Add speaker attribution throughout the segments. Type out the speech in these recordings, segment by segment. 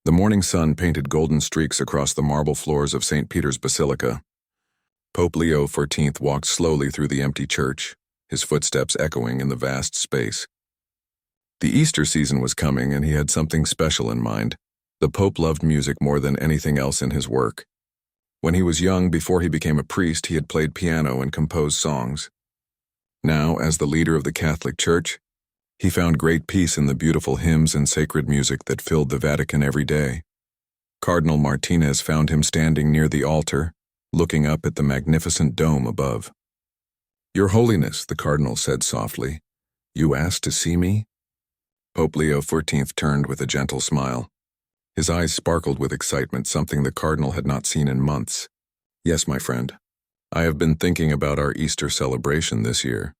Speaker 1: The morning sun painted golden streaks across the marble floors of St. Peter's Basilica. Pope Leo XIV walked slowly through the empty church, his footsteps echoing in the vast space. The Easter season was coming, and he had something special in mind. The Pope loved music more than anything else in his work. When he was young, before he became a priest, he had played piano and composed songs. Now, as the leader of the Catholic Church, he found great peace in the beautiful hymns and sacred music that filled the Vatican every day. Cardinal Martinez found him standing near the altar, looking up at the magnificent dome above. "Your Holiness," the cardinal said softly, "you asked to see me?" Pope Leo XIV turned with a gentle smile. His eyes sparkled with excitement, something the cardinal had not seen in months. "Yes, my friend. I have been thinking about our Easter celebration this year.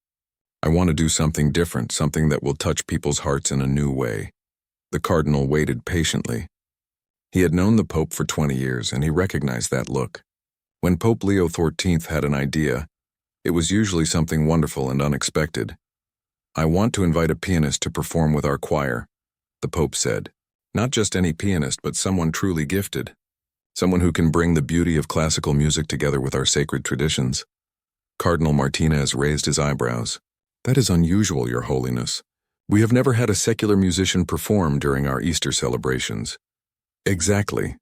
Speaker 1: I want to do something different, something that will touch people's hearts in a new way." The cardinal waited patiently. He had known the Pope for 20 years, and he recognized that look. When Pope Leo XIV had an idea, it was usually something wonderful and unexpected. "I want to invite a pianist to perform with our choir," the Pope said. "Not just any pianist, but someone truly gifted. Someone who can bring the beauty of classical music together with our sacred traditions." Cardinal Martinez raised his eyebrows. "That is unusual, Your Holiness. We have never had a secular musician perform during our Easter celebrations." "Exactly,"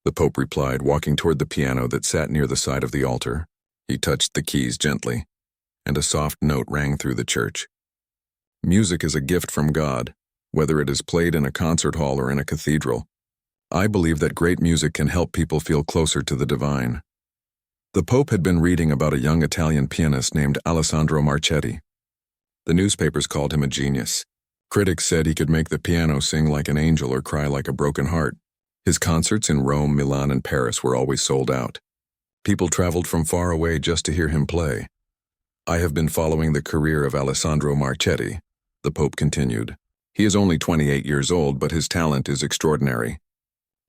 Speaker 1: the Pope replied, walking toward the piano that sat near the side of the altar. He touched the keys gently, and a soft note rang through the church. "Music is a gift from God, whether it is played in a concert hall or in a cathedral. I believe that great music can help people feel closer to the divine." The Pope had been reading about a young Italian pianist named Alessandro Marchetti. The newspapers called him a genius. Critics said he could make the piano sing like an angel or cry like a broken heart. His concerts in Rome, Milan, and Paris were always sold out. People traveled from far away just to hear him play. "I have been following the career of Alessandro Marchetti," the Pope continued. "He is only 28 years old, but his talent is extraordinary.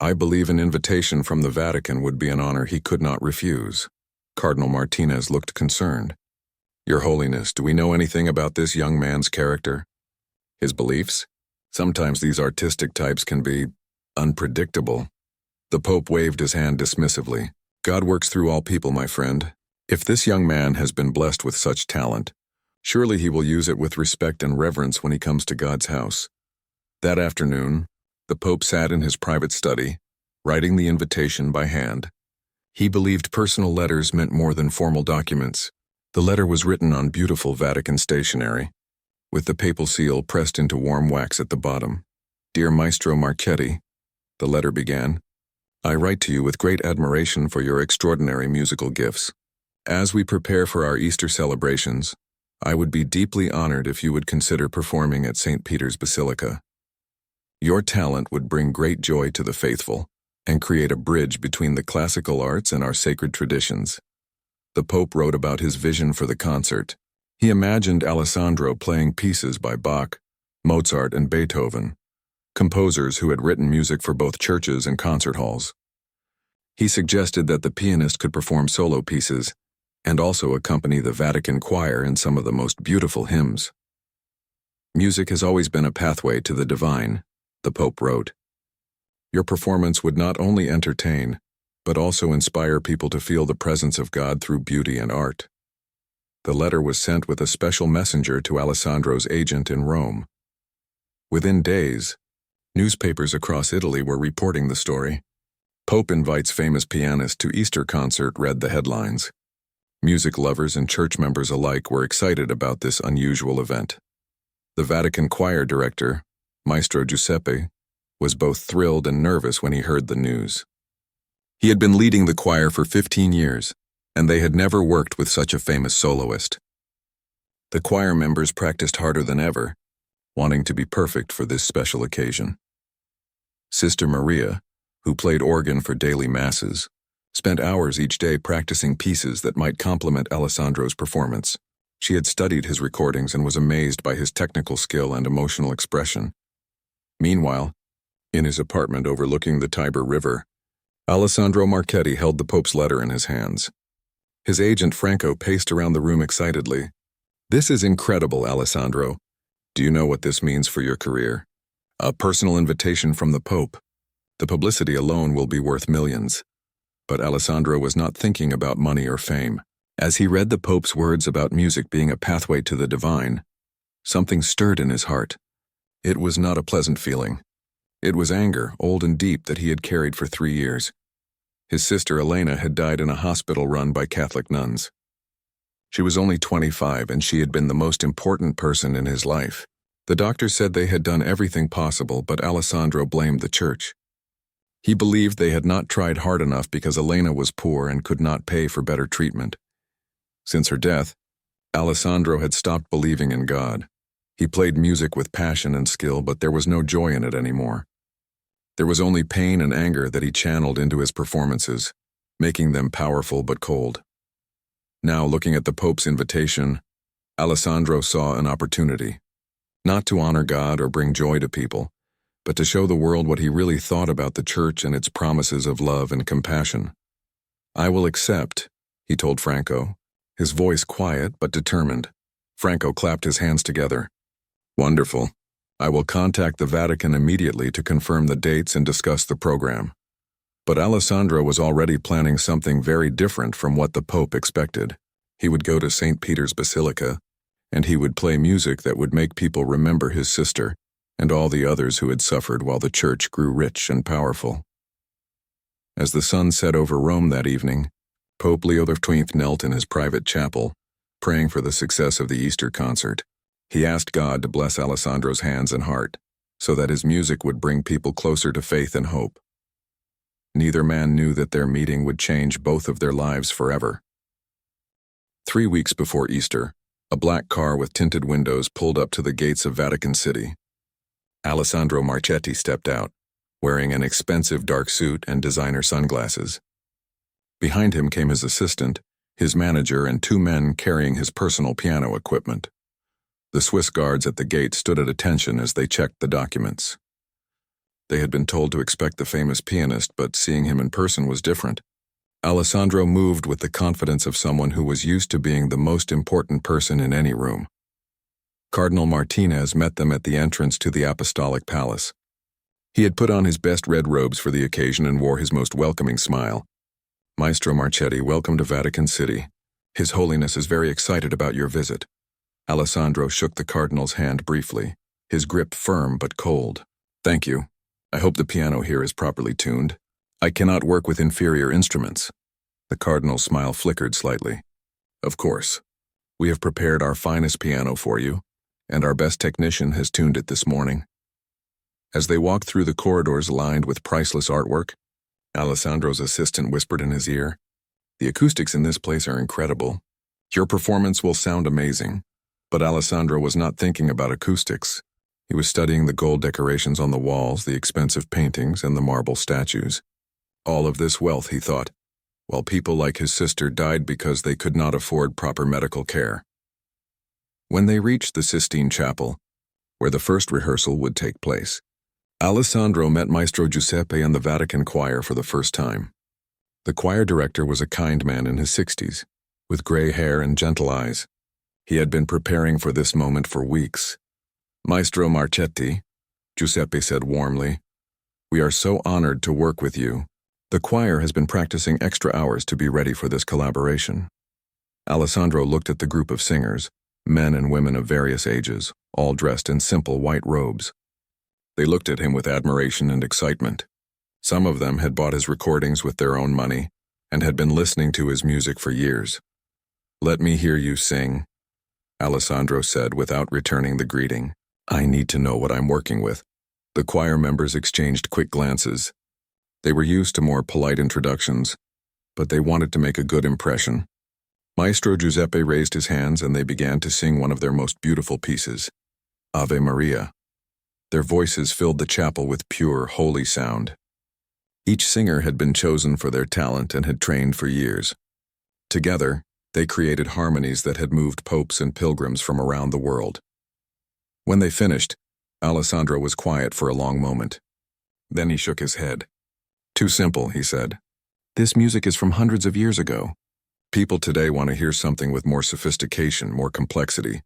Speaker 1: I believe an invitation from the Vatican would be an honor he could not refuse." Cardinal Martinez looked concerned. "Your Holiness, do we know anything about this young man's character? His beliefs? Sometimes these artistic types can be unpredictable." The Pope waved his hand dismissively. "God works through all people, my friend. If this young man has been blessed with such talent, surely he will use it with respect and reverence when he comes to God's house." That afternoon, the Pope sat in his private study, writing the invitation by hand. He believed personal letters meant more than formal documents. The letter was written on beautiful Vatican stationery, with the papal seal pressed into warm wax at the bottom. "Dear Maestro Marchetti," the letter began, "I write to you with great admiration for your extraordinary musical gifts. As we prepare for our Easter celebrations, I would be deeply honored if you would consider performing at St. Peter's Basilica. Your talent would bring great joy to the faithful and create a bridge between the classical arts and our sacred traditions." The Pope wrote about his vision for the concert. He imagined Alessandro playing pieces by Bach, Mozart, and Beethoven, composers who had written music for both churches and concert halls. He suggested that the pianist could perform solo pieces and also accompany the Vatican choir in some of the most beautiful hymns. "Music has always been a pathway to the divine," the Pope wrote. "Your performance would not only entertain, but also inspire people to feel the presence of God through beauty and art." The letter was sent with a special messenger to Alessandro's agent in Rome. Within days, newspapers across Italy were reporting the story. "Pope invites famous pianist to Easter concert," read the headlines. Music lovers and church members alike were excited about this unusual event. The Vatican choir director, Maestro Giuseppe, was both thrilled and nervous when he heard the news. He had been leading the choir for 15 years, and they had never worked with such a famous soloist. The choir members practiced harder than ever, wanting to be perfect for this special occasion. Sister Maria, who played organ for daily masses, spent hours each day practicing pieces that might complement Alessandro's performance. She had studied his recordings and was amazed by his technical skill and emotional expression. Meanwhile, in his apartment overlooking the Tiber River, Alessandro Marchetti held the Pope's letter in his hands. His agent Franco paced around the room excitedly. "This is incredible, Alessandro. Do you know what this means for your career? A personal invitation from the Pope. The publicity alone will be worth millions. But Alessandro was not thinking about money or fame. As he read the Pope's words about music being a pathway to the divine, something stirred in his heart. It was not a pleasant feeling. It was anger, old and deep, that he had carried for 3 years. His sister Elena had died in a hospital run by Catholic nuns. She was only 25, and she had been the most important person in his life. The doctor said they had done everything possible, but Alessandro blamed the church. He believed they had not tried hard enough because Elena was poor and could not pay for better treatment. Since her death, Alessandro had stopped believing in God. He played music with passion and skill, but there was no joy in it anymore. There was only pain and anger that he channeled into his performances, making them powerful but cold. Now, looking at the Pope's invitation, Alessandro saw an opportunity, not to honor God or bring joy to people, but to show the world what he really thought about the church and its promises of love and compassion. "I will accept," he told Franco, his voice quiet but determined. Franco clapped his hands together. "Wonderful. I will contact the Vatican immediately to confirm the dates and discuss the program." But Alessandro was already planning something very different from what the Pope expected. He would go to St. Peter's Basilica, and he would play music that would make people remember his sister and all the others who had suffered while the church grew rich and powerful. As the sun set over Rome that evening, Pope Leo XIV knelt in his private chapel, praying for the success of the Easter concert. He asked God to bless Alessandro's hands and heart, so that his music would bring people closer to faith and hope. Neither man knew that their meeting would change both of their lives forever. 3 weeks before Easter, a black car with tinted windows pulled up to the gates of Vatican City. Alessandro Marchetti stepped out, wearing an expensive dark suit and designer sunglasses. Behind him came his assistant, his manager, and 2 men carrying his personal piano equipment. The Swiss guards at the gate stood at attention as they checked the documents. They had been told to expect the famous pianist, but seeing him in person was different. Alessandro moved with the confidence of someone who was used to being the most important person in any room. Cardinal Martinez met them at the entrance to the Apostolic Palace. He had put on his best red robes for the occasion and wore his most welcoming smile. "Maestro Marchetti, welcome to Vatican City. His Holiness is very excited about your visit." Alessandro shook the cardinal's hand briefly, his grip firm but cold. "Thank you. I hope the piano here is properly tuned. I cannot work with inferior instruments." The cardinal's smile flickered slightly. "Of course. We have prepared our finest piano for you, and our best technician has tuned it this morning." As they walked through the corridors lined with priceless artwork, Alessandro's assistant whispered in his ear, "The acoustics in this place are incredible. Your performance will sound amazing." But Alessandro was not thinking about acoustics. He was studying the gold decorations on the walls, the expensive paintings, and the marble statues. All of this wealth, he thought, while people like his sister died because they could not afford proper medical care. When they reached the Sistine Chapel, where the first rehearsal would take place, Alessandro met Maestro Giuseppe and the Vatican choir for the first time. The choir director was a kind man in his 60s, with gray hair and gentle eyes. He had been preparing for this moment for weeks. "Maestro Marchetti," Giuseppe said warmly, "we are so honored to work with you. The choir has been practicing extra hours to be ready for this collaboration." Alessandro looked at the group of singers, men and women of various ages, all dressed in simple white robes. They looked at him with admiration and excitement. Some of them had bought his recordings with their own money and had been listening to his music for years. "Let me hear you sing," Alessandro said without returning the greeting. "I need to know what I'm working with." The choir members exchanged quick glances. They were used to more polite introductions, but they wanted to make a good impression. Maestro Giuseppe raised his hands and they began to sing one of their most beautiful pieces, Ave Maria. Their voices filled the chapel with pure, holy sound. Each singer had been chosen for their talent and had trained for years. Together, they created harmonies that had moved popes and pilgrims from around the world. When they finished, Alessandro was quiet for a long moment. Then he shook his head. "Too simple," he said. "This music is from hundreds of years ago. People today want to hear something with more sophistication, more complexity."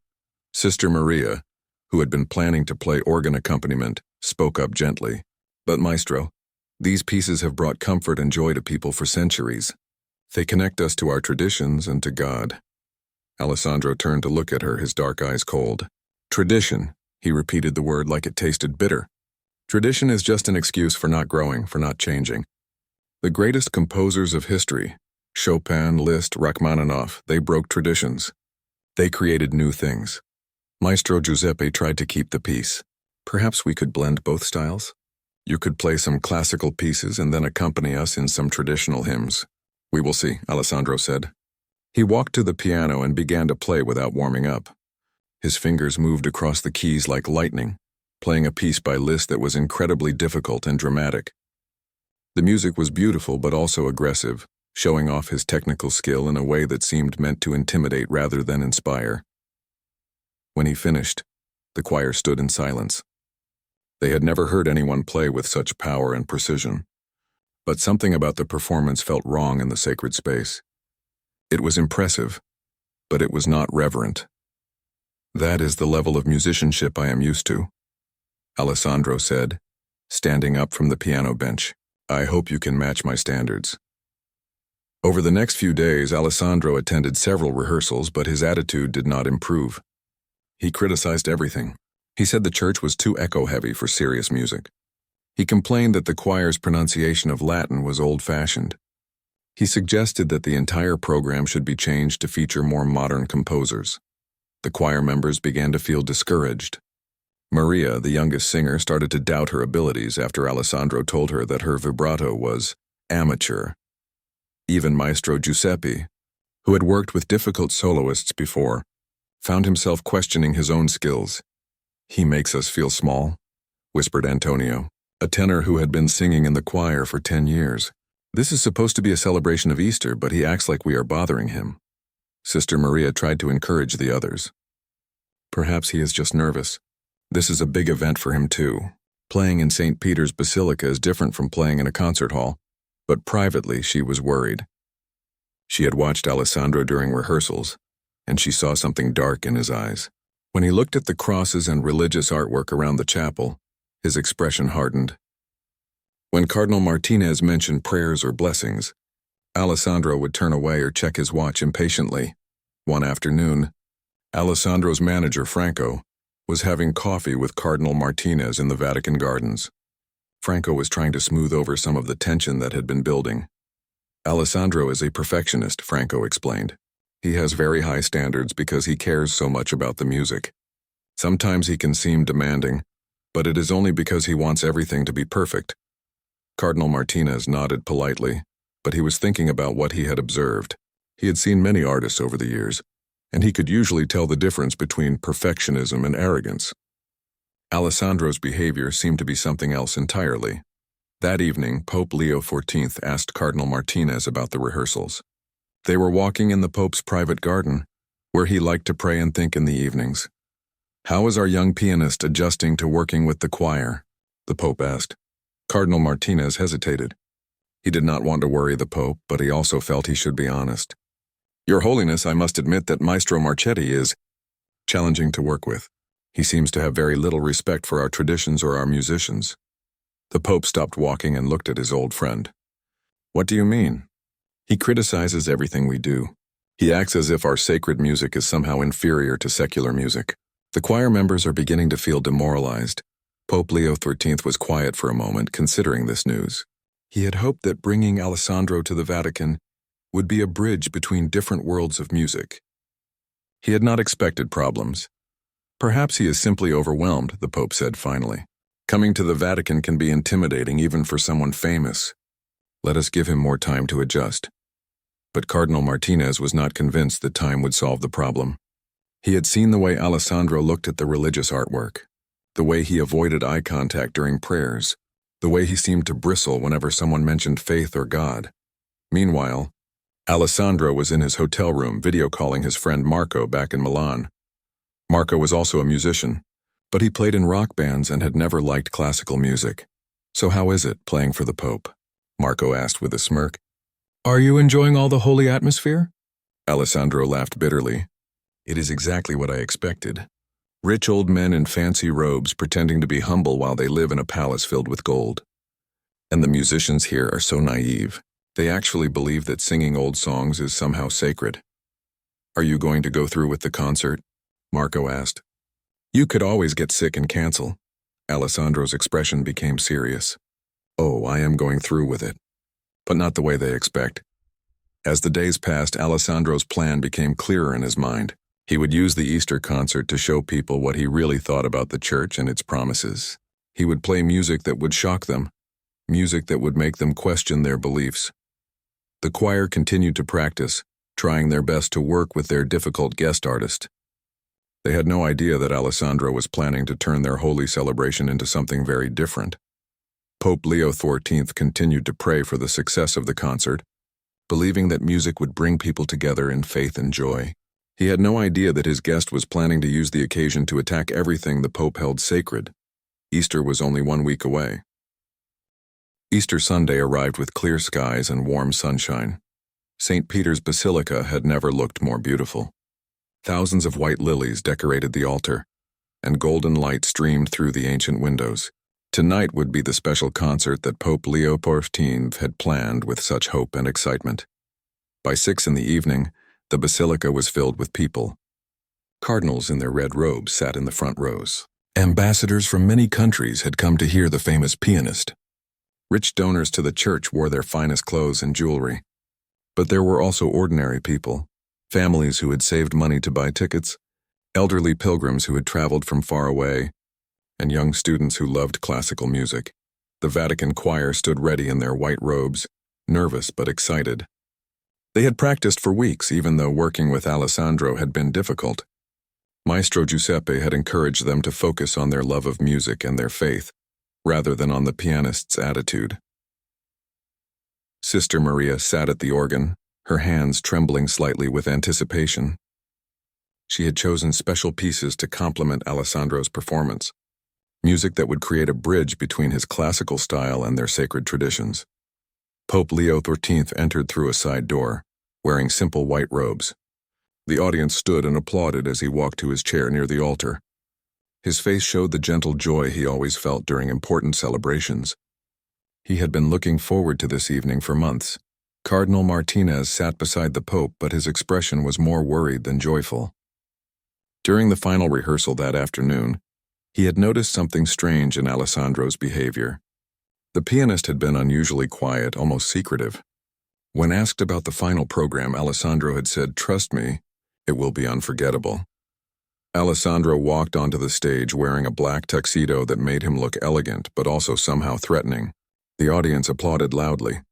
Speaker 1: Sister Maria, who had been planning to play organ accompaniment, spoke up gently. "But Maestro, These pieces have brought comfort and joy to people for centuries. They connect us to our traditions and to God." Alessandro turned to look at her, his dark eyes cold. "Tradition," he repeated the word like it tasted bitter. "Tradition is just an excuse for not growing, for not changing. The greatest composers of history, Chopin, Liszt, Rachmaninoff, they broke traditions. They created new things. Maestro Giuseppe tried to keep the peace. Perhaps we could blend both styles? You could play some classical pieces and then accompany us in some traditional hymns." "We will see," Alessandro said. He walked to the piano and began to play without warming up. His fingers moved across the keys like lightning, playing a piece by Liszt that was incredibly difficult and dramatic. The music was beautiful but also aggressive, showing off his technical skill in a way that seemed meant to intimidate rather than inspire. When he finished, the choir stood in silence. They had never heard anyone play with such power and precision. But something about the performance felt wrong in the sacred space. It was impressive, but it was not reverent. "That is the level of musicianship I am used to," Alessandro said, standing up from the piano bench. "I hope you can match my standards." Over the next few days, Alessandro attended several rehearsals, but his attitude did not improve. He criticized everything. He said the church was too echo-heavy for serious music. He complained that the choir's pronunciation of Latin was old-fashioned. He suggested that the entire program should be changed to feature more modern composers. The choir members began to feel discouraged. Maria, the youngest singer, started to doubt her abilities after Alessandro told her that her vibrato was amateur. Even Maestro Giuseppe, who had worked with difficult soloists before, found himself questioning his own skills. "He makes us feel small," whispered Antonio, a tenor who had been singing in the choir for 10 years. "This is supposed to be a celebration of Easter, but he acts like we are bothering him." Sister Maria tried to encourage the others. "Perhaps he is just nervous. This is a big event for him too. Playing in St. Peter's Basilica is different from playing in a concert hall." But privately she was worried. She had watched Alessandro during rehearsals, and she saw something dark in his eyes. When he looked at the crosses and religious artwork around the chapel, his expression hardened. When Cardinal Martinez mentioned prayers or blessings, Alessandro would turn away or check his watch impatiently. One afternoon, Alessandro's manager, Franco, was having coffee with Cardinal Martinez in the Vatican Gardens. Franco was trying to smooth over some of the tension that had been building. "Alessandro is a perfectionist," Franco explained. "He has very high standards because he cares so much about the music. Sometimes he can seem demanding, but it is only because he wants everything to be perfect." Cardinal Martinez nodded politely, but he was thinking about what he had observed. He had seen many artists over the years, and he could usually tell the difference between perfectionism and arrogance. Alessandro's behavior seemed to be something else entirely. That evening, Pope Leo XIV asked Cardinal Martinez about the rehearsals. They were walking in the Pope's private garden, where he liked to pray and think in the evenings. "How is our young pianist adjusting to working with the choir?" the Pope asked. Cardinal Martinez hesitated. He did not want to worry the Pope, but he also felt he should be honest. "Your Holiness, I must admit that Maestro Marchetti is challenging to work with. He seems to have very little respect for our traditions or our musicians." The Pope stopped walking and looked at his old friend. "What do you mean?" "He criticizes everything we do. He acts as if our sacred music is somehow inferior to secular music. The choir members are beginning to feel demoralized." Pope Leo XIII was quiet for a moment, considering this news. He had hoped that bringing Alessandro to the Vatican would be a bridge between different worlds of music. He had not expected problems. "Perhaps he is simply overwhelmed," the Pope said finally. "Coming to the Vatican can be intimidating even for someone famous. Let us give him more time to adjust." But Cardinal Martinez was not convinced that time would solve the problem. He had seen the way Alessandro looked at the religious artwork, the way he avoided eye contact during prayers, the way he seemed to bristle whenever someone mentioned faith or God. Meanwhile, Alessandro was in his hotel room video calling his friend Marco back in Milan. Marco was also a musician, but he played in rock bands and had never liked classical music. "So how is it, playing for the Pope?" Marco asked with a smirk. "Are you enjoying all the holy atmosphere?" Alessandro laughed bitterly. "It is exactly what I expected. Rich old men in fancy robes pretending to be humble while they live in a palace filled with gold. And the musicians here are so naive. They actually believe that singing old songs is somehow sacred. Are you going to go through with the concert? Marco asked. You could always get sick and cancel. Alessandro's expression became serious. Oh, I am going through with it. But not the way they expect. As the days passed, Alessandro's plan became clearer in his mind. He would use the Easter concert to show people what he really thought about the church and its promises. He would play music that would shock them, music that would make them question their beliefs. The choir continued to practice, trying their best to work with their difficult guest artist. They had no idea that Alessandro was planning to turn their holy celebration into something very different. Pope Leo XIV continued to pray for the success of the concert, believing that music would bring people together in faith and joy. He had no idea that his guest was planning to use the occasion to attack everything the Pope held sacred. Easter was only 1 week away. Easter Sunday arrived with clear skies and warm sunshine. St. Peter's Basilica had never looked more beautiful. Thousands of white lilies decorated the altar, and golden light streamed through the ancient windows. Tonight would be the special concert that Pope Leo XIV had planned with such hope and excitement. By 6 in the evening, the basilica was filled with people. Cardinals in their red robes sat in the front rows. Ambassadors from many countries had come to hear the famous pianist. Rich donors to the church wore their finest clothes and jewelry. But there were also ordinary people, families who had saved money to buy tickets, elderly pilgrims who had traveled from far away, and young students who loved classical music. The Vatican choir stood ready in their white robes, nervous but excited. They had practiced for weeks, even though working with Alessandro had been difficult. Maestro Giuseppe had encouraged them to focus on their love of music and their faith, rather than on the pianist's attitude. Sister Maria sat at the organ, her hands trembling slightly with anticipation. She had chosen special pieces to complement Alessandro's performance, music that would create a bridge between his classical style and their sacred traditions. Pope Leo XIV entered through a side door, wearing simple white robes. The audience stood and applauded as he walked to his chair near the altar. His face showed the gentle joy he always felt during important celebrations. He had been looking forward to this evening for months. Cardinal Martinez sat beside the Pope, but his expression was more worried than joyful. During the final rehearsal that afternoon, he had noticed something strange in Alessandro's behavior. The pianist had been unusually quiet, almost secretive. When asked about the final program, Alessandro had said, "Trust me, it will be unforgettable." Alessandro walked onto the stage wearing a black tuxedo that made him look elegant but also somehow threatening. The audience applauded loudly.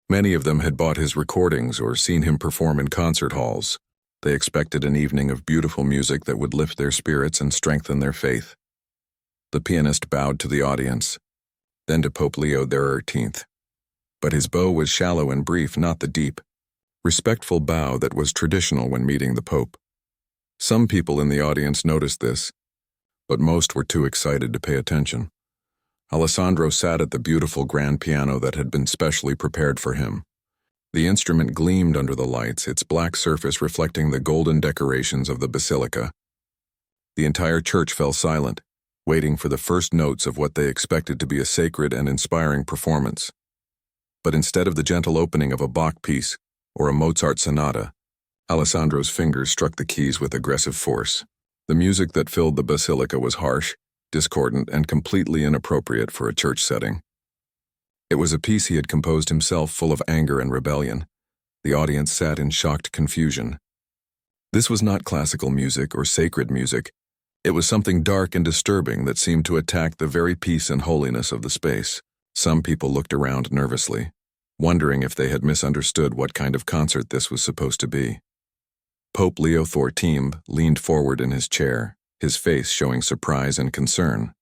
Speaker 1: Many of them had bought his recordings or seen him perform in concert halls. They expected an evening of beautiful music that would lift their spirits and strengthen their faith. The pianist bowed to the audience, then to Pope Leo XIII. But his bow was shallow and brief, not the deep, respectful bow that was traditional when meeting the Pope. Some people in the audience noticed this, but most were too excited to pay attention. Alessandro sat at the beautiful grand piano that had been specially prepared for him. The instrument gleamed under the lights, its black surface reflecting the golden decorations of the basilica. The entire church fell silent, waiting for the first notes of what they expected to be a sacred and inspiring performance. But instead of the gentle opening of a Bach piece or a Mozart sonata, Alessandro's fingers struck the keys with aggressive force. The music that filled the basilica was harsh, discordant, and completely inappropriate for a church setting. It was a piece he had composed himself, full of anger and rebellion. The audience sat in shocked confusion. This was not classical music or sacred music. It was something dark and disturbing that seemed to attack the very peace and holiness of the space. Some people looked around nervously, wondering if they had misunderstood what kind of concert this was supposed to be. Pope Leo XIV leaned forward in his chair, his face showing surprise and concern.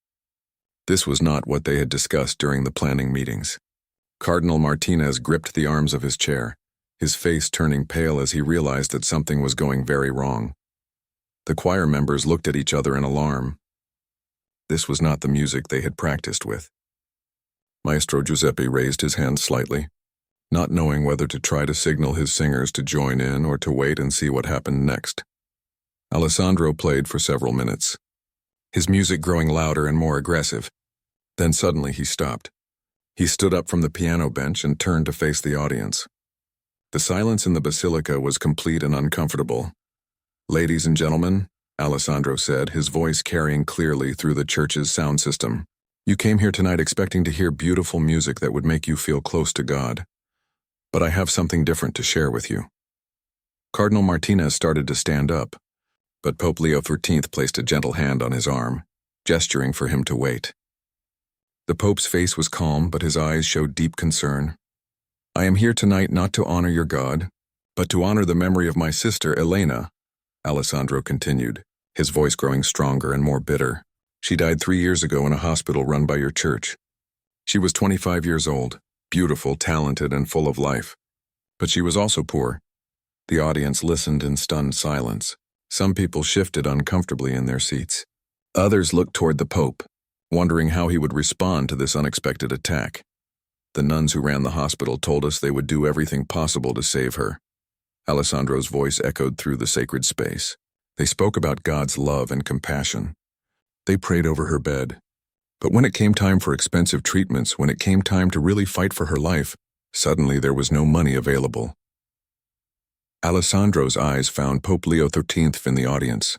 Speaker 1: This was not what they had discussed during the planning meetings. Cardinal Martinez gripped the arms of his chair, his face turning pale as he realized that something was going very wrong. The choir members looked at each other in alarm. This was not the music they had practiced with. Maestro Giuseppe raised his hand slightly, not knowing whether to try to signal his singers to join in or to wait and see what happened next. Alessandro played for several minutes, his music growing louder and more aggressive. Then suddenly he stopped. He stood up from the piano bench and turned to face the audience. The silence in the basilica was complete and uncomfortable. "Ladies and gentlemen," Alessandro said, his voice carrying clearly through the church's sound system, "you came here tonight expecting to hear beautiful music that would make you feel close to God. But I have something different to share with you." Cardinal Martinez started to stand up, but Pope Leo XIV placed a gentle hand on his arm, gesturing for him to wait. The Pope's face was calm, but his eyes showed deep concern. "I am here tonight not to honor your God, but to honor the memory of my sister, Elena," Alessandro continued, his voice growing stronger and more bitter. "She died 3 years ago in a hospital run by your church. She was 25 years old, beautiful, talented, and full of life. But she was also poor." The audience listened in stunned silence. Some people shifted uncomfortably in their seats. Others looked toward the Pope, wondering how he would respond to this unexpected attack. "The nuns who ran the hospital told us they would do everything possible to save her." Alessandro's voice echoed through the sacred space. "They spoke about God's love and compassion. They prayed over her bed. But when it came time for expensive treatments, when it came time to really fight for her life, suddenly there was no money available." Alessandro's eyes found Pope Leo XIII in the audience.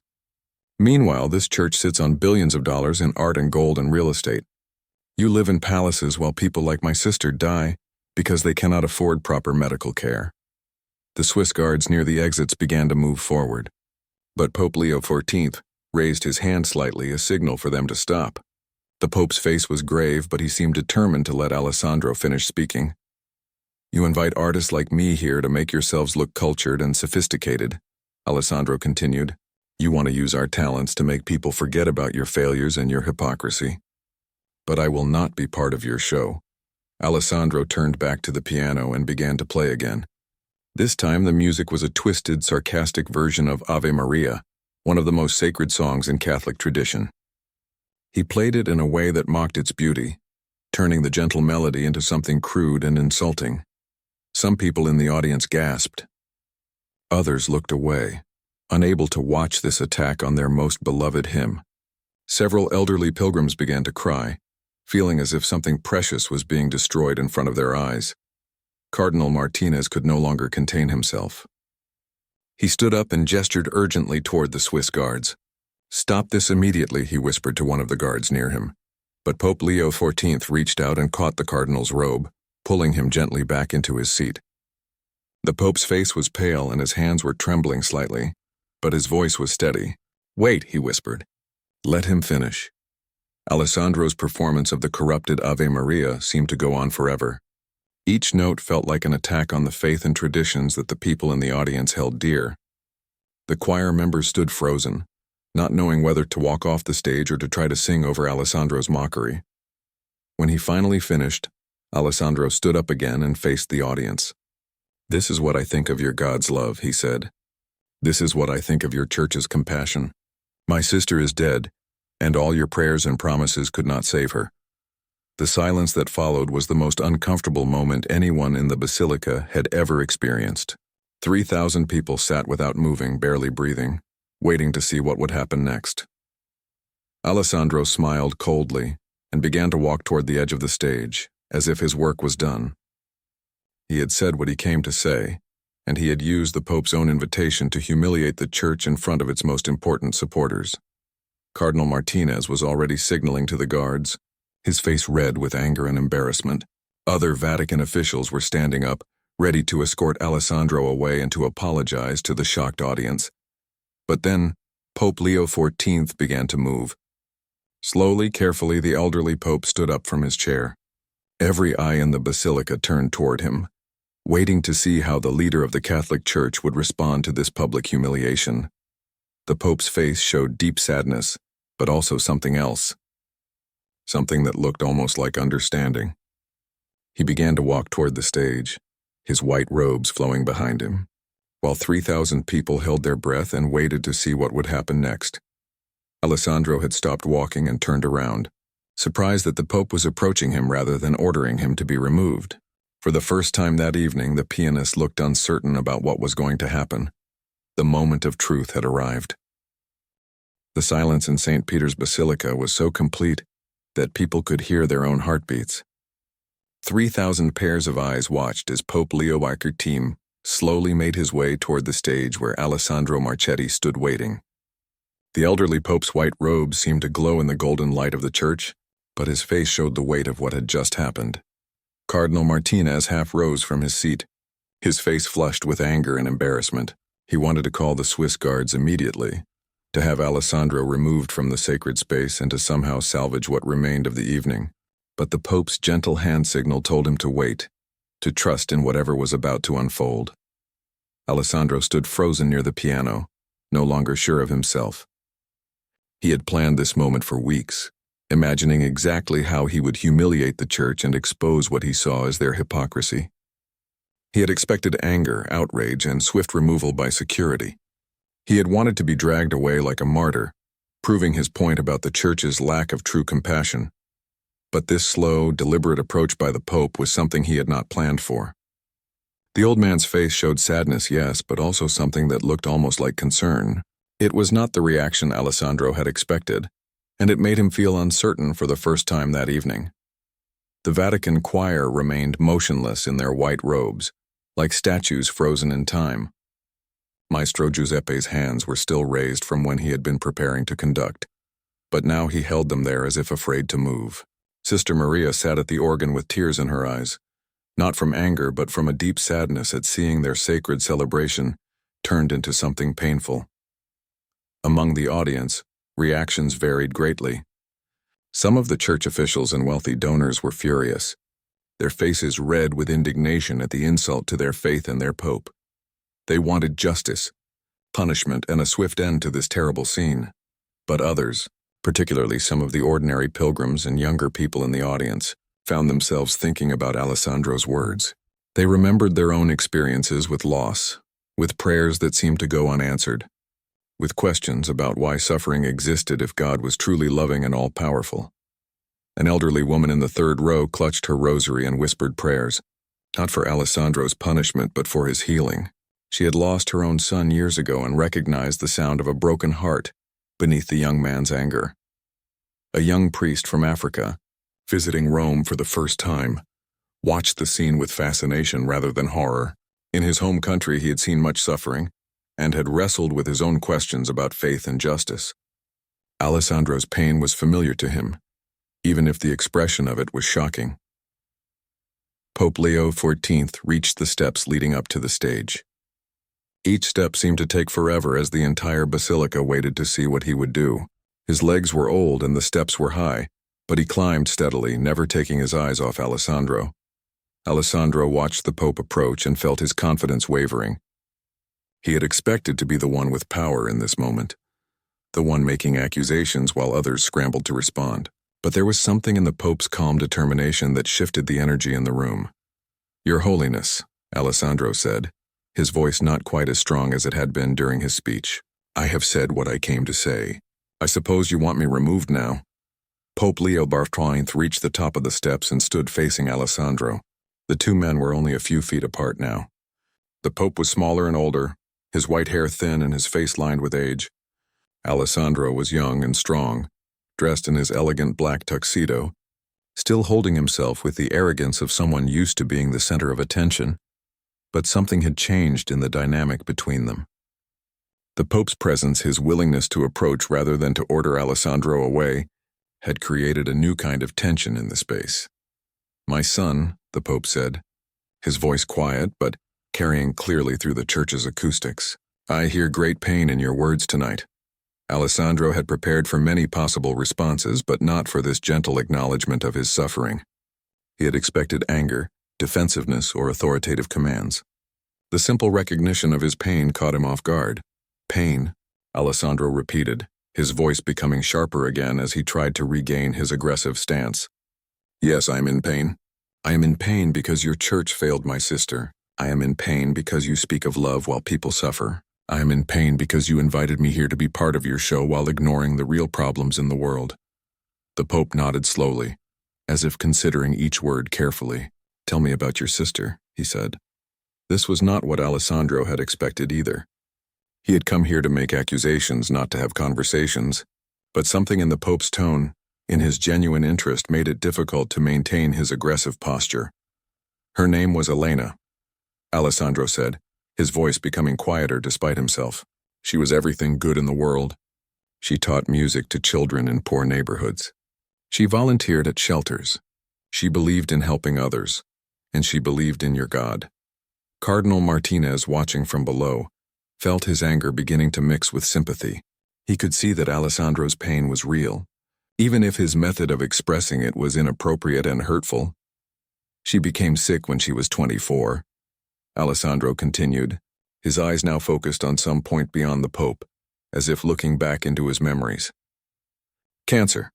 Speaker 1: "Meanwhile, this church sits on billions of dollars in art and gold and real estate. You live in palaces while people like my sister die because they cannot afford proper medical care." The Swiss guards near the exits began to move forward, but Pope Leo XIV raised his hand slightly, a signal for them to stop. The Pope's face was grave, but he seemed determined to let Alessandro finish speaking. "You invite artists like me here to make yourselves look cultured and sophisticated," Alessandro continued. "You want to use our talents to make people forget about your failures and your hypocrisy. But I will not be part of your show." Alessandro turned back to the piano and began to play again. This time the music was a twisted, sarcastic version of Ave Maria, one of the most sacred songs in Catholic tradition. He played it in a way that mocked its beauty, turning the gentle melody into something crude and insulting. Some people in the audience gasped. Others looked away, unable to watch this attack on their most beloved hymn. Several elderly pilgrims began to cry, feeling as if something precious was being destroyed in front of their eyes. Cardinal Martinez could no longer contain himself. He stood up and gestured urgently toward the Swiss guards. "Stop this immediately," he whispered to one of the guards near him. But Pope Leo XIV reached out and caught the cardinal's robe, pulling him gently back into his seat. The Pope's face was pale and his hands were trembling slightly, but his voice was steady. "Wait," he whispered. "Let him finish." Alessandro's performance of the corrupted Ave Maria seemed to go on forever. Each note felt like an attack on the faith and traditions that the people in the audience held dear. The choir members stood frozen, not knowing whether to walk off the stage or to try to sing over Alessandro's mockery. When he finally finished, Alessandro stood up again and faced the audience. "This is what I think of your God's love," he said. "This is what I think of your church's compassion. My sister is dead, and all your prayers and promises could not save her." The silence that followed was the most uncomfortable moment anyone in the basilica had ever experienced. 3,000 people sat without moving, barely breathing, waiting to see what would happen next. Alessandro smiled coldly and began to walk toward the edge of the stage, as if his work was done. He had said what he came to say, and he had used the Pope's own invitation to humiliate the Church in front of its most important supporters. Cardinal Martinez was already signaling to the guards, his face red with anger and embarrassment. Other Vatican officials were standing up, ready to escort Alessandro away and to apologize to the shocked audience. But then, Pope Leo XIV began to move. Slowly, carefully, the elderly Pope stood up from his chair. Every eye in the basilica turned toward him, waiting to see how the leader of the Catholic Church would respond to this public humiliation. The Pope's face showed deep sadness, but also something else. Something that looked almost like understanding. He began to walk toward the stage, his white robes flowing behind him, while 3,000 people held their breath and waited to see what would happen next. Alessandro had stopped walking and turned around, surprised that the Pope was approaching him rather than ordering him to be removed. For the first time that evening, the pianist looked uncertain about what was going to happen. The moment of truth had arrived. The silence in St. Peter's Basilica was so complete that people could hear their own heartbeats. 3,000 pairs of eyes watched as Pope Leo XIV slowly made his way toward the stage where Alessandro Marchetti stood waiting. The elderly Pope's white robe seemed to glow in the golden light of the church, but his face showed the weight of what had just happened. Cardinal Martinez half rose from his seat, his face flushed with anger and embarrassment. He wanted to call the Swiss guards immediately, to have Alessandro removed from the sacred space and to somehow salvage what remained of the evening. But the Pope's gentle hand signal told him to wait, to trust in whatever was about to unfold. Alessandro stood frozen near the piano, no longer sure of himself. He had planned this moment for weeks, imagining exactly how he would humiliate the church and expose what he saw as their hypocrisy. He had expected anger, outrage, and swift removal by security. He had wanted to be dragged away like a martyr, proving his point about the church's lack of true compassion. But this slow, deliberate approach by the Pope was something he had not planned for. The old man's face showed sadness, yes, but also something that looked almost like concern. It was not the reaction Alessandro had expected, and it made him feel uncertain for the first time that evening. The Vatican choir remained motionless in their white robes, like statues frozen in time. Maestro Giuseppe's hands were still raised from when he had been preparing to conduct, but now he held them there as if afraid to move. Sister Maria sat at the organ with tears in her eyes, not from anger but from a deep sadness at seeing their sacred celebration turned into something painful. Among the audience, reactions varied greatly. Some of the church officials and wealthy donors were furious, their faces red with indignation at the insult to their faith and their Pope. They wanted justice, punishment, and a swift end to this terrible scene. But others, particularly some of the ordinary pilgrims and younger people in the audience, found themselves thinking about Alessandro's words. They remembered their own experiences with loss, with prayers that seemed to go unanswered, with questions about why suffering existed if God was truly loving and all-powerful. An elderly woman in the third row clutched her rosary and whispered prayers, not for Alessandro's punishment but for his healing. She had lost her own son years ago and recognized the sound of a broken heart beneath the young man's anger. A young priest from Africa, visiting Rome for the first time, watched the scene with fascination rather than horror. In his home country he had seen much suffering and had wrestled with his own questions about faith and justice. Alessandro's pain was familiar to him, even if the expression of it was shocking. Pope Leo XIV reached the steps leading up to the stage. Each step seemed to take forever as the entire basilica waited to see what he would do. His legs were old and the steps were high, but he climbed steadily, never taking his eyes off Alessandro. Alessandro watched the Pope approach and felt his confidence wavering. He had expected to be the one with power in this moment, the one making accusations while others scrambled to respond. But there was something in the Pope's calm determination that shifted the energy in the room. "Your Holiness," Alessandro said, his voice not quite as strong as it had been during his speech. "I have said what I came to say. I suppose you want me removed now." Pope Leo XIV reached the top of the steps and stood facing Alessandro. The two men were only a few feet apart now. The Pope was smaller and older, his white hair thin and his face lined with age. Alessandro was young and strong, dressed in his elegant black tuxedo, still holding himself with the arrogance of someone used to being the center of attention. But something had changed in the dynamic between them. The Pope's presence, his willingness to approach rather than to order Alessandro away, had created a new kind of tension in the space. "My son," the Pope said, his voice quiet but carrying clearly through the church's acoustics, "I hear great pain in your words tonight." Alessandro had prepared for many possible responses, but not for this gentle acknowledgement of his suffering. He had expected anger, defensiveness, or authoritative commands. The simple recognition of his pain caught him off guard. "Pain," Alessandro repeated, his voice becoming sharper again as he tried to regain his aggressive stance. "Yes, I am in pain. I am in pain because your church failed my sister. I am in pain because you speak of love while people suffer. I am in pain because you invited me here to be part of your show while ignoring the real problems in the world." The Pope nodded slowly, as if considering each word carefully. "Tell me about your sister," he said. This was not what Alessandro had expected either. He had come here to make accusations, not to have conversations, but something in the Pope's tone, in his genuine interest made it difficult to maintain his aggressive posture. Her name was Elena, Alessandro said, his voice becoming quieter despite himself. She was everything good in the world. She taught music to children in poor neighborhoods. She volunteered at shelters. She believed in helping others, and she believed in your God. Cardinal Martinez, watching from below, felt his anger beginning to mix with sympathy. He could see that Alessandro's pain was real, even if his method of expressing it was inappropriate and hurtful. She became sick when she was 24. Alessandro continued, his eyes now focused on some point beyond the Pope, as if looking back into his memories. Cancer.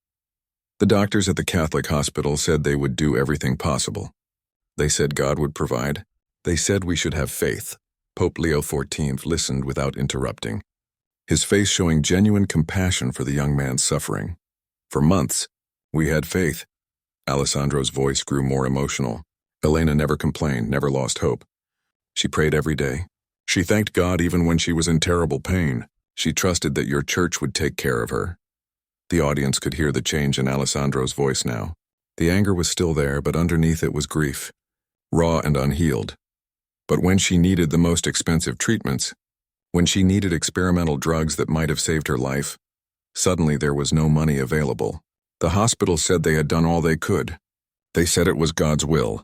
Speaker 1: The doctors at the Catholic hospital said they would do everything possible. They said God would provide. They said we should have faith. Pope Leo XIV listened without interrupting, his face showing genuine compassion for the young man's suffering. For months, we had faith. Alessandro's voice grew more emotional. Elena never complained, never lost hope. She prayed every day. She thanked God even when she was in terrible pain. She trusted that your church would take care of her. The audience could hear the change in Alessandro's voice now. The anger was still there, but underneath it was grief, raw and unhealed. But when she needed the most expensive treatments, when she needed experimental drugs that might have saved her life, suddenly there was no money available. The hospital said they had done all they could. They said it was God's will.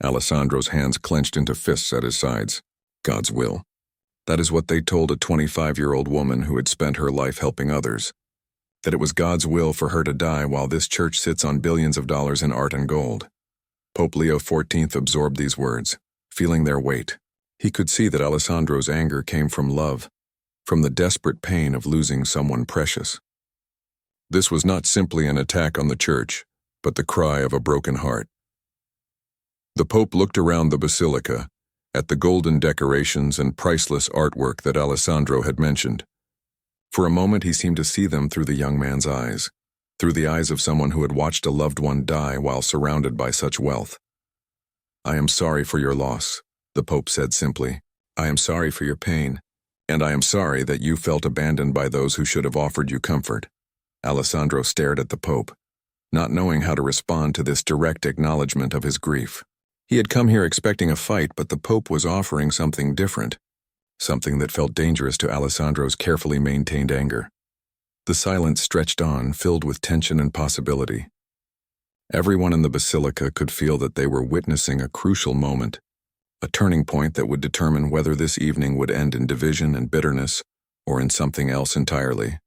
Speaker 1: Alessandro's hands clenched into fists at his sides. God's will. That is what they told a 25-year-old woman who had spent her life helping others. That it was God's will for her to die while this church sits on billions of dollars in art and gold. Pope Leo XIV absorbed these words, feeling their weight. He could see that Alessandro's anger came from love, from the desperate pain of losing someone precious. This was not simply an attack on the church, but the cry of a broken heart. The Pope looked around the basilica, at the golden decorations and priceless artwork that Alessandro had mentioned. For a moment he seemed to see them through the young man's eyes, through the eyes of someone who had watched a loved one die while surrounded by such wealth. I am sorry for your loss, the Pope said simply. I am sorry for your pain, and I am sorry that you felt abandoned by those who should have offered you comfort. Alessandro stared at the Pope, not knowing how to respond to this direct acknowledgement of his grief. He had come here expecting a fight, but the Pope was offering something different, something that felt dangerous to Alessandro's carefully maintained anger. The silence stretched on, filled with tension and possibility. Everyone in the basilica could feel that they were witnessing a crucial moment, a turning point that would determine whether this evening would end in division and bitterness or in something else entirely.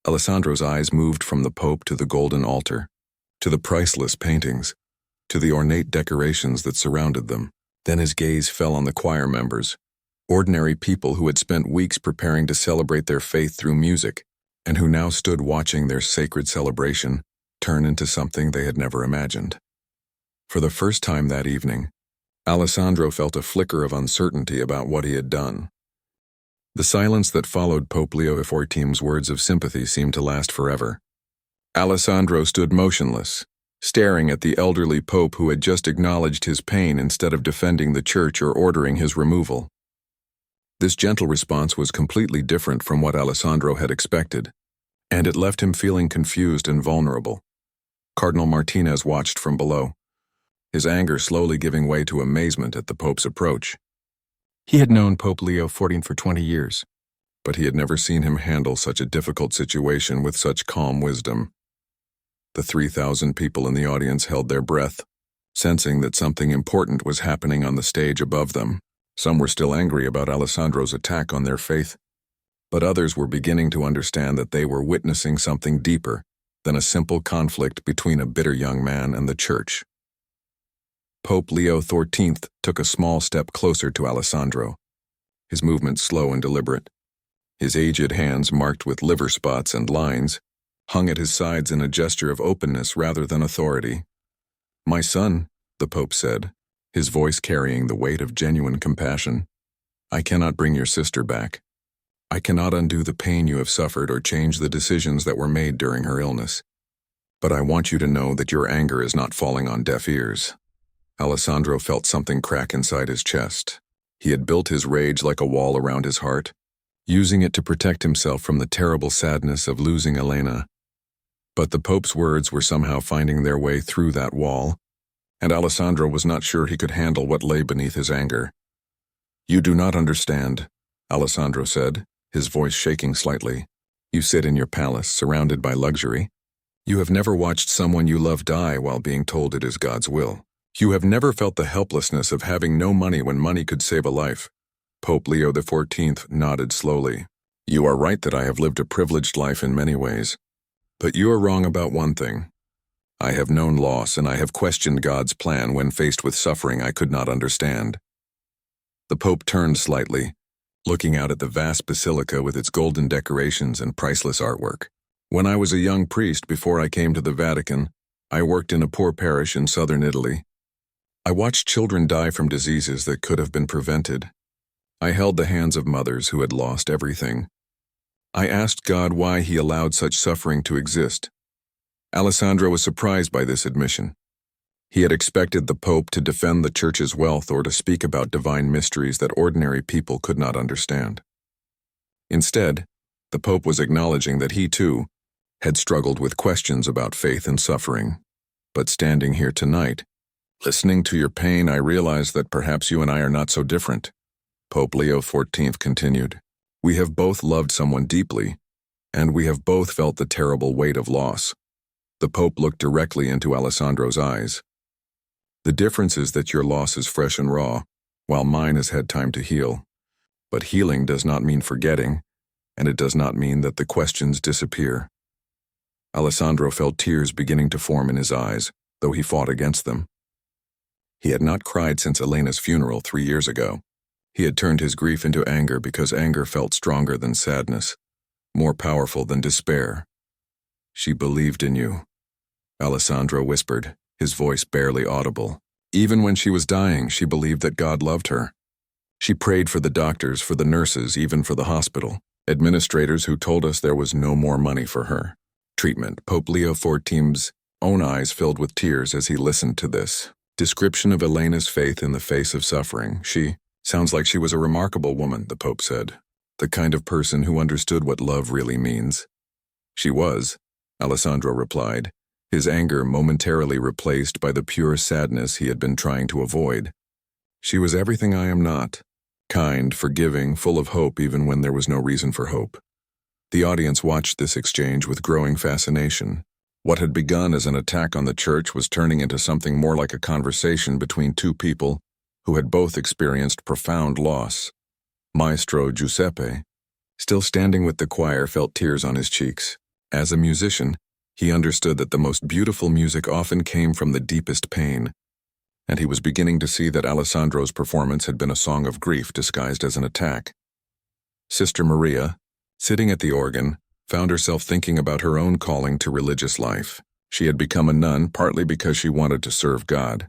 Speaker 1: Alessandro's eyes moved from the Pope to the golden altar, to the priceless paintings, to the ornate decorations that surrounded them. Then his gaze fell on the choir members, ordinary people who had spent weeks preparing to celebrate their faith through music, and who now stood watching their sacred celebration turn into something they had never imagined. For the first time that evening, Alessandro felt a flicker of uncertainty about what he had done. The silence that followed Pope Leo XIV's words of sympathy seemed to last forever. Alessandro stood motionless, staring at the elderly Pope who had just acknowledged his pain instead of defending the church or ordering his removal. This gentle response was completely different from what Alessandro had expected, and it left him feeling confused and vulnerable. Cardinal Martinez watched from below, his anger slowly giving way to amazement at the Pope's approach. He had known Pope Leo XIV for 20 years, but he had never seen him handle such a difficult situation with such calm wisdom. The 3,000 people in the audience held their breath, sensing that something important was happening on the stage above them. Some were still angry about Alessandro's attack on their faith, but others were beginning to understand that they were witnessing something deeper than a simple conflict between a bitter young man and the church. Pope Leo XIV took a small step closer to Alessandro, his movements slow and deliberate. His aged hands, marked with liver spots and lines, hung at his sides in a gesture of openness rather than authority. "My son," the Pope said, his voice carrying the weight of genuine compassion, "I cannot bring your sister back. I cannot undo the pain you have suffered or change the decisions that were made during her illness. But I want you to know that your anger is not falling on deaf ears." Alessandro felt something crack inside his chest. He had built his rage like a wall around his heart, using it to protect himself from the terrible sadness of losing Elena. But the Pope's words were somehow finding their way through that wall, and Alessandro was not sure he could handle what lay beneath his anger. "You do not understand," Alessandro said, his voice shaking slightly. "You sit in your palace, surrounded by luxury. You have never watched someone you love die while being told it is God's will. You have never felt the helplessness of having no money when money could save a life." Pope Leo XIV nodded slowly. "You are right that I have lived a privileged life in many ways. But you are wrong about one thing. I have known loss, and I have questioned God's plan when faced with suffering I could not understand." The Pope turned slightly, looking out at the vast basilica with its golden decorations and priceless artwork. "When I was a young priest before I came to the Vatican, I worked in a poor parish in southern Italy. I watched children die from diseases that could have been prevented. I held the hands of mothers who had lost everything. I asked God why he allowed such suffering to exist." Alessandro was surprised by this admission. He had expected the Pope to defend the Church's wealth or to speak about divine mysteries that ordinary people could not understand. Instead, the Pope was acknowledging that he, too, had struggled with questions about faith and suffering. "But standing here tonight, listening to your pain, I realize that perhaps you and I are not so different," Pope Leo XIV continued. "We have both loved someone deeply, and we have both felt the terrible weight of loss." The Pope looked directly into Alessandro's eyes. "The difference is that your loss is fresh and raw, while mine has had time to heal. But healing does not mean forgetting, and it does not mean that the questions disappear." Alessandro felt tears beginning to form in his eyes, though he fought against them. He had not cried since Elena's funeral 3 years ago. He had turned his grief into anger because anger felt stronger than sadness, more powerful than despair. "She believed in you," Alessandro whispered, his voice barely audible. "Even when she was dying, she believed that God loved her. She prayed for the doctors, for the nurses, even for the hospital, administrators who told us there was no more money for her treatment." Pope Leo XIV's own eyes filled with tears as he listened to this description of Elena's faith in the face of suffering. "She sounds like she was a remarkable woman," the Pope said. "The kind of person who understood what love really means." "She was," Alessandro replied, his anger momentarily replaced by the pure sadness he had been trying to avoid. "She was everything I am not. Kind, forgiving, full of hope even when there was no reason for hope." The audience watched this exchange with growing fascination. What had begun as an attack on the Church was turning into something more like a conversation between two people who had both experienced profound loss. Maestro Giuseppe, still standing with the choir, felt tears on his cheeks. As a musician, he understood that the most beautiful music often came from the deepest pain, and he was beginning to see that Alessandro's performance had been a song of grief disguised as an attack. Sister Maria, sitting at the organ, found herself thinking about her own calling to religious life. She had become a nun partly because she wanted to serve God,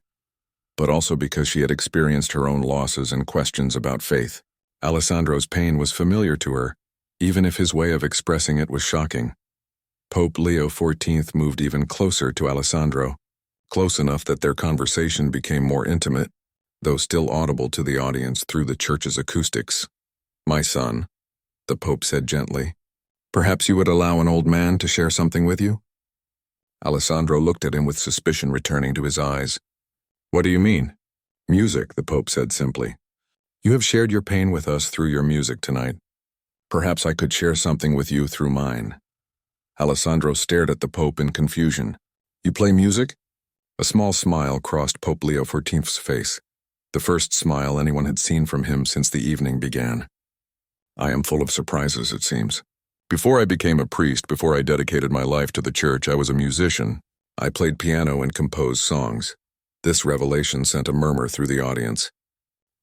Speaker 1: but also because she had experienced her own losses and questions about faith. Alessandro's pain was familiar to her, even if his way of expressing it was shocking. Pope Leo XIV moved even closer to Alessandro, close enough that their conversation became more intimate, though still audible to the audience through the church's acoustics. "My son," the Pope said gently, "perhaps you would allow an old man to share something with you?" Alessandro looked at him with suspicion returning to his eyes. "What do you mean?" "Music," the Pope said simply. "You have shared your pain with us through your music tonight. Perhaps I could share something with you through mine." Alessandro stared at the Pope in confusion. "You play music?" A small smile crossed Pope Leo XIV's face, the first smile anyone had seen from him since the evening began. "I am full of surprises, it seems. Before I became a priest, before I dedicated my life to the Church, I was a musician. I played piano and composed songs." This revelation sent a murmur through the audience.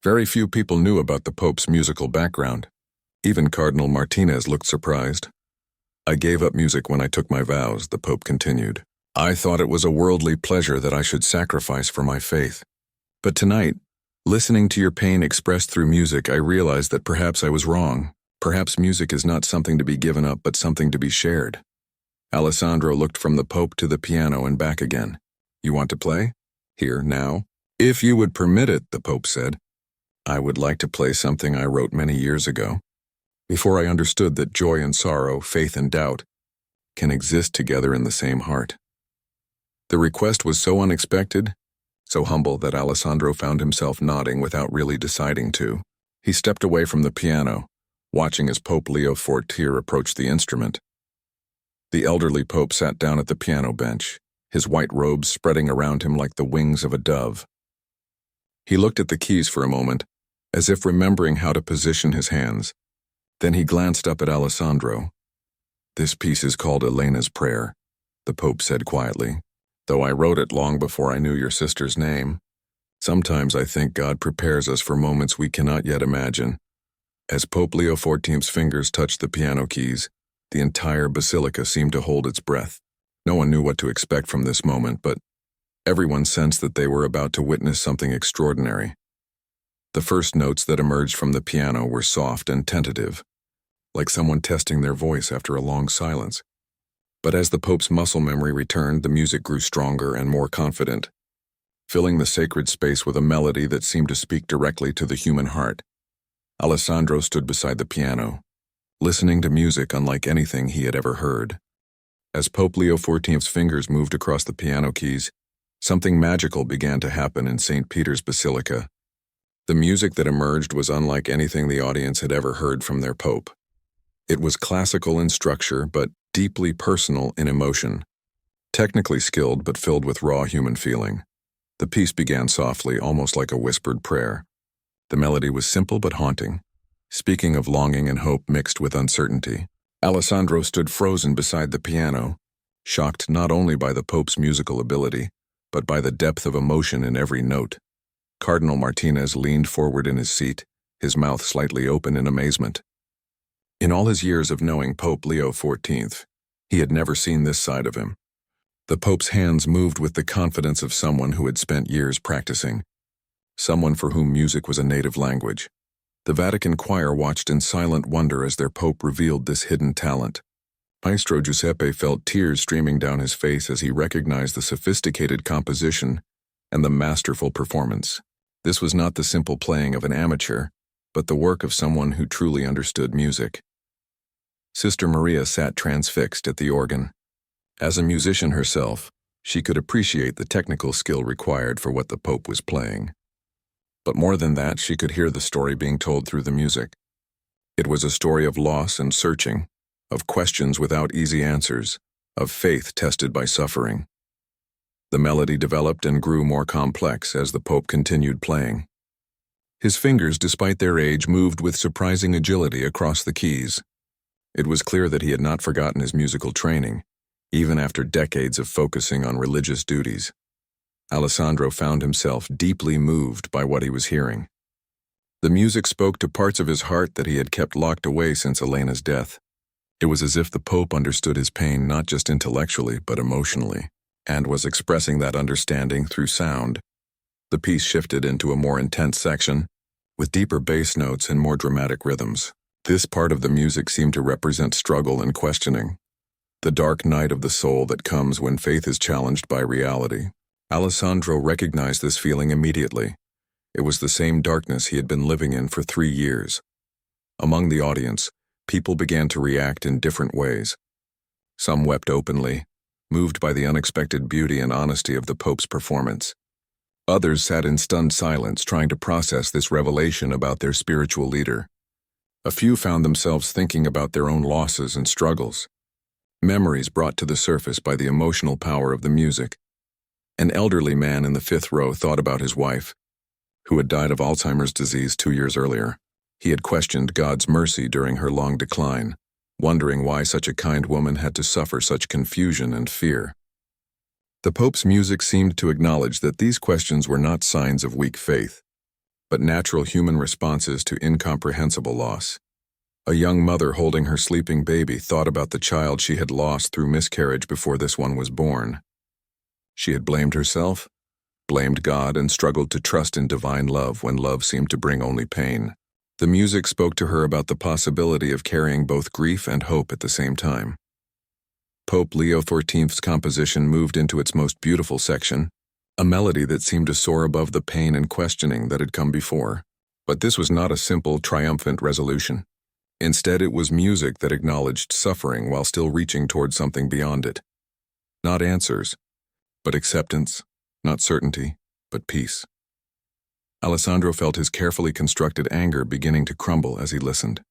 Speaker 1: Very few people knew about the Pope's musical background. Even Cardinal Martinez looked surprised. "I gave up music when I took my vows," the Pope continued. "I thought it was a worldly pleasure that I should sacrifice for my faith. But tonight, listening to your pain expressed through music, I realized that perhaps I was wrong. Perhaps music is not something to be given up, but something to be shared." Alessandro looked from the Pope to the piano and back again. "You want to play? Here, now?" "If you would permit it," the Pope said. "I would like to play something I wrote many years ago, before I understood that joy and sorrow, faith and doubt, can exist together in the same heart. The request was so unexpected, so humble that Alessandro found himself nodding without really deciding to. He stepped away from the piano, watching as Pope Leo XIV approached the instrument. The elderly pope sat down at the piano bench, his white robes spreading around him like the wings of a dove. He looked at the keys for a moment, as if remembering how to position his hands. Then he glanced up at Alessandro. "This piece is called Elena's Prayer," the pope said quietly, "though I wrote it long before I knew your sister's name. Sometimes I think God prepares us for moments we cannot yet imagine." As Pope Leo XIV's fingers touched the piano keys, the entire basilica seemed to hold its breath. No one knew what to expect from this moment, but everyone sensed that they were about to witness something extraordinary. The first notes that emerged from the piano were soft and tentative, like someone testing their voice after a long silence. But as the Pope's muscle memory returned, the music grew stronger and more confident, filling the sacred space with a melody that seemed to speak directly to the human heart. Alessandro stood beside the piano, listening to music unlike anything he had ever heard. As Pope Leo XIV's fingers moved across the piano keys, something magical began to happen in St. Peter's Basilica. The music that emerged was unlike anything the audience had ever heard from their pope. It was classical in structure, but deeply personal in emotion. Technically skilled, but filled with raw human feeling. The piece began softly, almost like a whispered prayer. The melody was simple but haunting, speaking of longing and hope mixed with uncertainty. Alessandro stood frozen beside the piano, shocked not only by the Pope's musical ability, but by the depth of emotion in every note. Cardinal Martinez leaned forward in his seat, his mouth slightly open in amazement. In all his years of knowing Pope Leo XIV, he had never seen this side of him. The Pope's hands moved with the confidence of someone who had spent years practicing, someone for whom music was a native language. The Vatican choir watched in silent wonder as their Pope revealed this hidden talent. Maestro Giuseppe felt tears streaming down his face as he recognized the sophisticated composition and the masterful performance. This was not the simple playing of an amateur, but the work of someone who truly understood music. Sister Maria sat transfixed at the organ. As a musician herself, she could appreciate the technical skill required for what the Pope was playing. But more than that, she could hear the story being told through the music. It was a story of loss and searching, of questions without easy answers, of faith tested by suffering. The melody developed and grew more complex as the Pope continued playing. His fingers, despite their age, moved with surprising agility across the keys. It was clear that he had not forgotten his musical training, even after decades of focusing on religious duties. Alessandro found himself deeply moved by what he was hearing. The music spoke to parts of his heart that he had kept locked away since Elena's death. It was as if the Pope understood his pain not just intellectually but emotionally, and was expressing that understanding through sound. The piece shifted into a more intense section, with deeper bass notes and more dramatic rhythms. This part of the music seemed to represent struggle and questioning, the dark night of the soul that comes when faith is challenged by reality. Alessandro recognized this feeling immediately. It was the same darkness he had been living in for 3 years. Among the audience, people began to react in different ways. Some wept openly, moved by the unexpected beauty and honesty of the Pope's performance. Others sat in stunned silence, trying to process this revelation about their spiritual leader. A few found themselves thinking about their own losses and struggles, memories brought to the surface by the emotional power of the music. An elderly man in the 5th row thought about his wife, who had died of Alzheimer's disease 2 years earlier. He had questioned God's mercy during her long decline, wondering why such a kind woman had to suffer such confusion and fear. The Pope's music seemed to acknowledge that these questions were not signs of weak faith, but natural human responses to incomprehensible loss. A young mother holding her sleeping baby thought about the child she had lost through miscarriage before this one was born. She had blamed herself, blamed God, and struggled to trust in divine love when love seemed to bring only pain. The music spoke to her about the possibility of carrying both grief and hope at the same time. Pope Leo XIV's composition moved into its most beautiful section, a melody that seemed to soar above the pain and questioning that had come before. But this was not a simple, triumphant resolution. Instead, it was music that acknowledged suffering while still reaching toward something beyond it. Not answers, but acceptance, not certainty, but peace. Alessandro felt his carefully constructed anger beginning to crumble as he listened.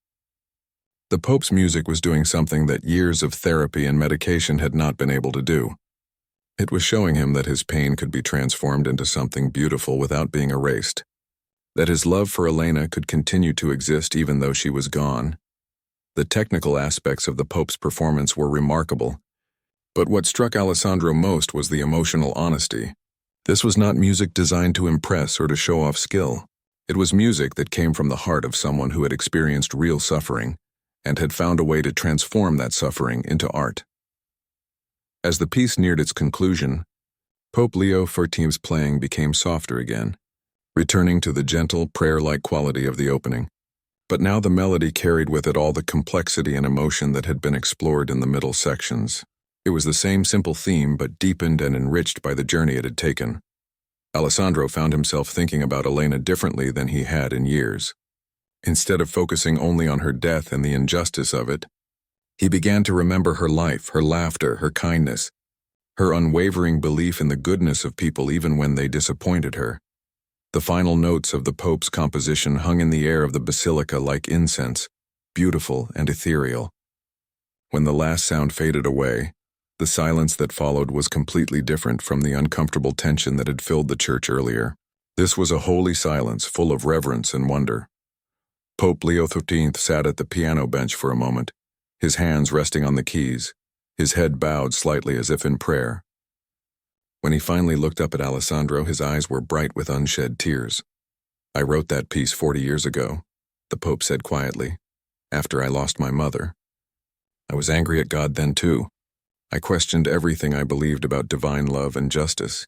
Speaker 1: The Pope's music was doing something that years of therapy and medication had not been able to do. It was showing him that his pain could be transformed into something beautiful without being erased, that his love for Elena could continue to exist even though she was gone. The technical aspects of the Pope's performance were remarkable, but what struck Alessandro most was the emotional honesty. This was not music designed to impress or to show off skill. It was music that came from the heart of someone who had experienced real suffering and had found a way to transform that suffering into art. As the piece neared its conclusion, Pope Leo XIV's playing became softer again, returning to the gentle, prayer-like quality of the opening. But now the melody carried with it all the complexity and emotion that had been explored in the middle sections. It was the same simple theme, but deepened and enriched by the journey it had taken. Alessandro found himself thinking about Elena differently than he had in years. Instead of focusing only on her death and the injustice of it, he began to remember her life, her laughter, her kindness, her unwavering belief in the goodness of people even when they disappointed her. The final notes of the Pope's composition hung in the air of the basilica like incense, beautiful and ethereal. When the last sound faded away, the silence that followed was completely different from the uncomfortable tension that had filled the church earlier. This was a holy silence full of reverence and wonder. Pope Leo XIV sat at the piano bench for a moment, his hands resting on the keys, his head bowed slightly as if in prayer. When he finally looked up at Alessandro, his eyes were bright with unshed tears. "I wrote that piece 40 years ago," the Pope said quietly, "after I lost my mother. I was angry at God then too. I questioned everything I believed about divine love and justice.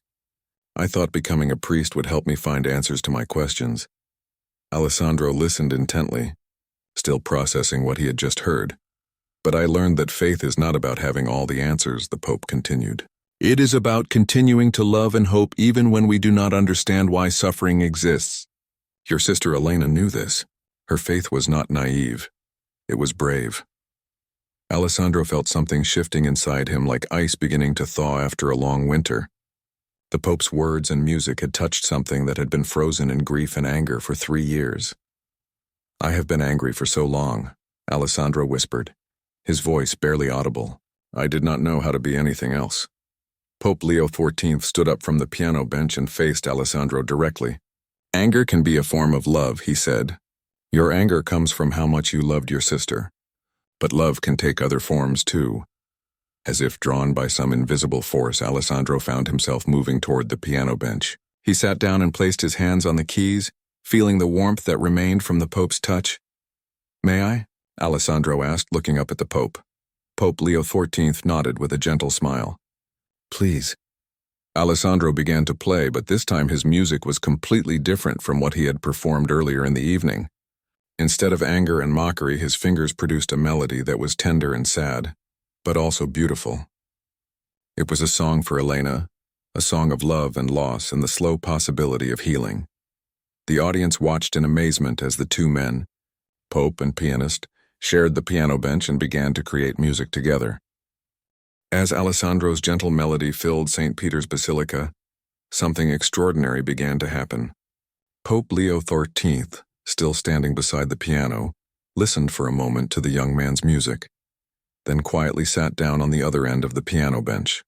Speaker 1: I thought becoming a priest would help me find answers to my questions." Alessandro listened intently, still processing what he had just heard. "But I learned that faith is not about having all the answers," the Pope continued. "It is about continuing to love and hope even when we do not understand why suffering exists. Your sister Elena knew this. Her faith was not naive. It was brave." Alessandro felt something shifting inside him like ice beginning to thaw after a long winter. The Pope's words and music had touched something that had been frozen in grief and anger for 3 years. "I have been angry for so long," Alessandro whispered, his voice barely audible. "I did not know how to be anything else." Pope Leo XIV stood up from the piano bench and faced Alessandro directly. "Anger can be a form of love," he said. "Your anger comes from how much you loved your sister. But love can take other forms too." As if drawn by some invisible force, Alessandro found himself moving toward the piano bench. He sat down and placed his hands on the keys, feeling the warmth that remained from the Pope's touch. "May I?" Alessandro asked, looking up at the Pope. Pope Leo XIV nodded with a gentle smile. "Please." Alessandro began to play, but this time his music was completely different from what he had performed earlier in the evening. Instead of anger and mockery, his fingers produced a melody that was tender and sad, but also beautiful. It was a song for Elena, a song of love and loss and the slow possibility of healing. The audience watched in amazement as the two men, Pope and Pianist, shared the piano bench and began to create music together. As Alessandro's gentle melody filled St. Peter's Basilica, something extraordinary began to happen. Pope Leo XIV, still standing beside the piano, listened for a moment to the young man's music, then quietly sat down on the other end of the piano bench.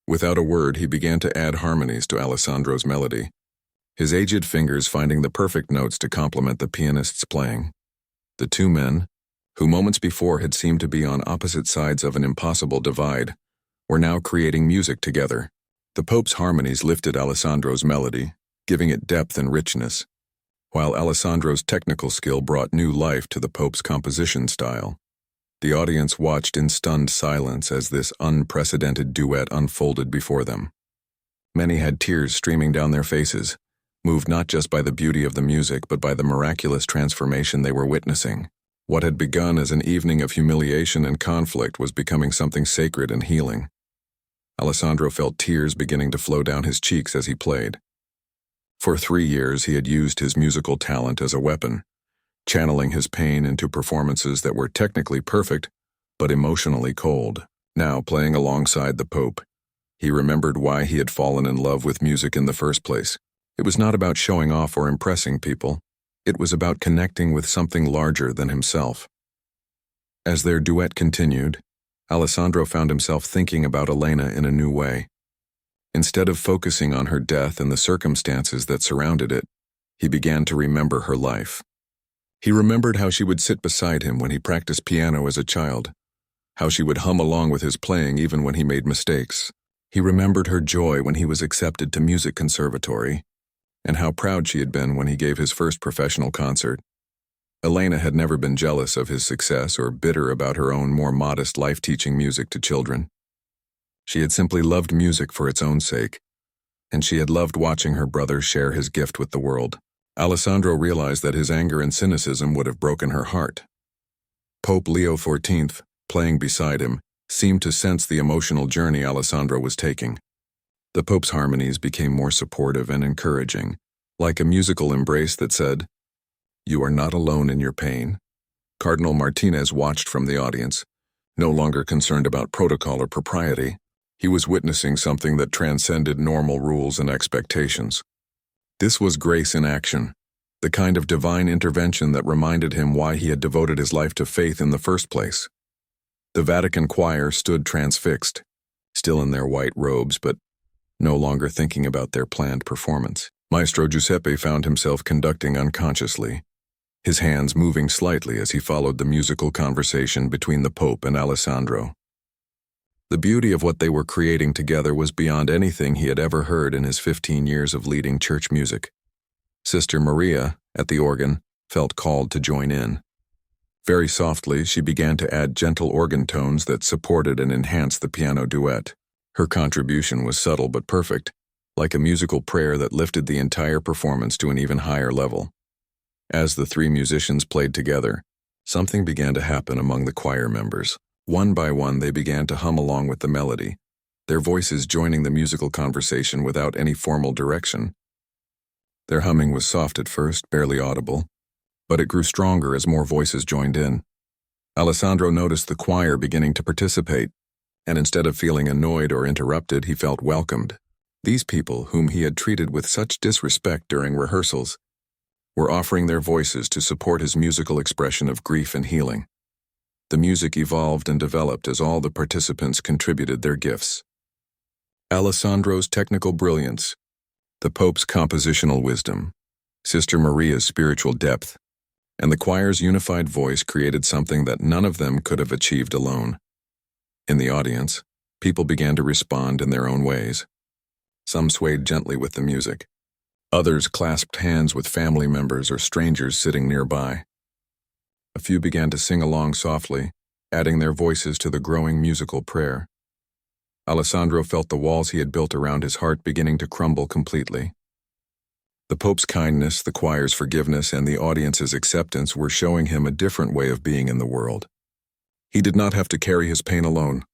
Speaker 1: Without a word, he began to add harmonies to Alessandro's melody, his aged fingers finding the perfect notes to complement the pianist's playing. The two men, who moments before had seemed to be on opposite sides of an impossible divide, were now creating music together. The Pope's harmonies lifted Alessandro's melody, giving it depth and richness, while Alessandro's technical skill brought new life to the Pope's composition style. The audience watched in stunned silence as this unprecedented duet unfolded before them. Many had tears streaming down their faces, moved not just by the beauty of the music but by the miraculous transformation they were witnessing. What had begun as an evening of humiliation and conflict was becoming something sacred and healing. Alessandro felt tears beginning to flow down his cheeks as he played. For 3 years he had used his musical talent as a weapon, channeling his pain into performances that were technically perfect, but emotionally cold. Now, playing alongside the Pope, he remembered why he had fallen in love with music in the first place. It was not about showing off or impressing people. It was about connecting with something larger than himself. As their duet continued, Alessandro found himself thinking about Elena in a new way. Instead of focusing on her death and the circumstances that surrounded it, he began to remember her life. He remembered how she would sit beside him when he practiced piano as a child, how she would hum along with his playing even when he made mistakes. He remembered her joy when he was accepted to music conservatory, and how proud she had been when he gave his first professional concert. Elena had never been jealous of his success or bitter about her own more modest life teaching music to children. She had simply loved music for its own sake, and she had loved watching her brother share his gift with the world. Alessandro realized that his anger and cynicism would have broken her heart. Pope Leo XIV, playing beside him, seemed to sense the emotional journey Alessandro was taking. The Pope's harmonies became more supportive and encouraging, like a musical embrace that said, "You are not alone in your pain." Cardinal Martinez watched from the audience, no longer concerned about protocol or propriety. He was witnessing something that transcended normal rules and expectations. This was grace in action, the kind of divine intervention that reminded him why he had devoted his life to faith in the first place. The Vatican choir stood transfixed, still in their white robes, but no longer thinking about their planned performance. Maestro Giuseppe found himself conducting unconsciously, his hands moving slightly as he followed the musical conversation between the Pope and Alessandro. The beauty of what they were creating together was beyond anything he had ever heard in his 15 years of leading church music. Sister Maria, at the organ, felt called to join in. Very softly, she began to add gentle organ tones that supported and enhanced the piano duet. Her contribution was subtle but perfect, like a musical prayer that lifted the entire performance to an even higher level. As the three musicians played together, something began to happen among the choir members. One by one, they began to hum along with the melody, their voices joining the musical conversation without any formal direction. Their humming was soft at first, barely audible, but it grew stronger as more voices joined in. Alessandro noticed the choir beginning to participate, and instead of feeling annoyed or interrupted, he felt welcomed. These people, whom he had treated with such disrespect during rehearsals, were offering their voices to support his musical expression of grief and healing. The music evolved and developed as all the participants contributed their gifts. Alessandro's technical brilliance, the Pope's compositional wisdom, Sister Maria's spiritual depth, and the choir's unified voice created something that none of them could have achieved alone. In the audience, people began to respond in their own ways. Some swayed gently with the music. Others clasped hands with family members or strangers sitting nearby. A few began to sing along softly, adding their voices to the growing musical prayer. Alessandro felt the walls he had built around his heart beginning to crumble completely. The Pope's kindness, the choir's forgiveness, and the audience's acceptance were showing him a different way of being in the world. He did not have to carry his pain alone.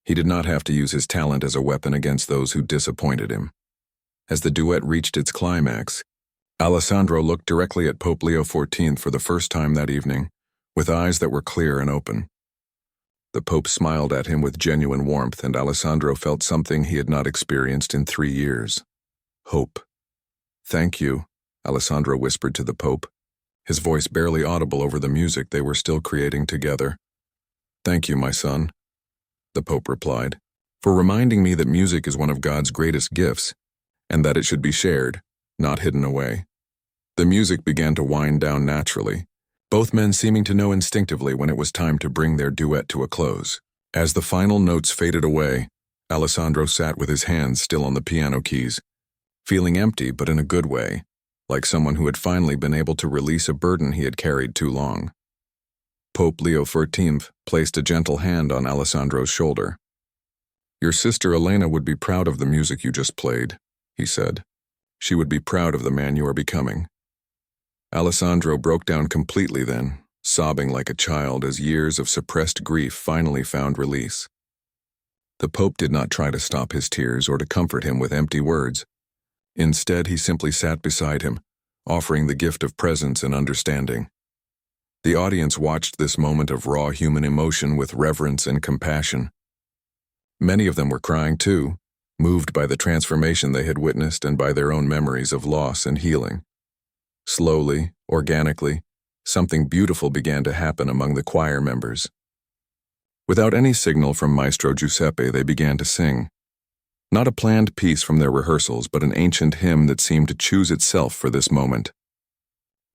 Speaker 1: He did not have to use his talent as a weapon against those who disappointed him. As the duet reached its climax, Alessandro looked directly at Pope Leo XIV for the first time that evening, with eyes that were clear and open. The Pope smiled at him with genuine warmth, and Alessandro felt something he had not experienced in 3 years. Hope. "Thank you," Alessandro whispered to the Pope, his voice barely audible over the music they were still creating together. "Thank you, my son," the Pope replied, "for reminding me that music is one of God's greatest gifts, and that it should be shared, not hidden away." The music began to wind down naturally, both men seeming to know instinctively when it was time to bring their duet to a close. As the final notes faded away, Alessandro sat with his hands still on the piano keys, feeling empty but in a good way, like someone who had finally been able to release a burden he had carried too long. Pope Leo XIV placed a gentle hand on Alessandro's shoulder. "Your sister Elena would be proud of the music you just played," he said. "She would be proud of the man you are becoming." Alessandro broke down completely then, sobbing like a child as years of suppressed grief finally found release. The Pope did not try to stop his tears or to comfort him with empty words. Instead, he simply sat beside him, offering the gift of presence and understanding. The audience watched this moment of raw human emotion with reverence and compassion. Many of them were crying too, moved by the transformation they had witnessed and by their own memories of loss and healing. Slowly, organically, something beautiful began to happen among the choir members. Without any signal from Maestro Giuseppe, they began to sing. Not a planned piece from their rehearsals, but an ancient hymn that seemed to choose itself for this moment.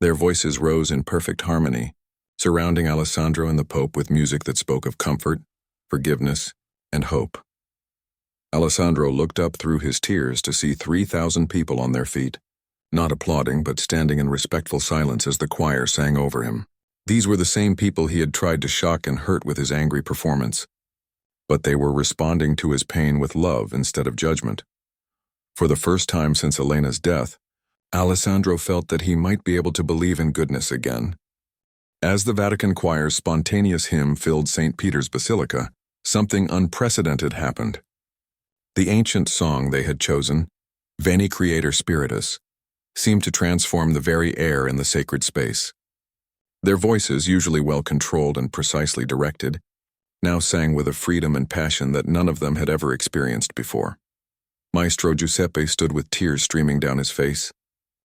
Speaker 1: Their voices rose in perfect harmony, surrounding Alessandro and the Pope with music that spoke of comfort, forgiveness, and hope. Alessandro looked up through his tears to see 3,000 people on their feet, not applauding but standing in respectful silence as the choir sang over him. These were the same people he had tried to shock and hurt with his angry performance, but they were responding to his pain with love instead of judgment. For the first time since Elena's death, Alessandro felt that he might be able to believe in goodness again. As the Vatican choir's spontaneous hymn filled St. Peter's Basilica, something unprecedented happened. The ancient song they had chosen, Veni Creator Spiritus, seemed to transform the very air in the sacred space. Their voices, usually well-controlled and precisely directed, now sang with a freedom and passion that none of them had ever experienced before. Maestro Giuseppe stood with tears streaming down his face,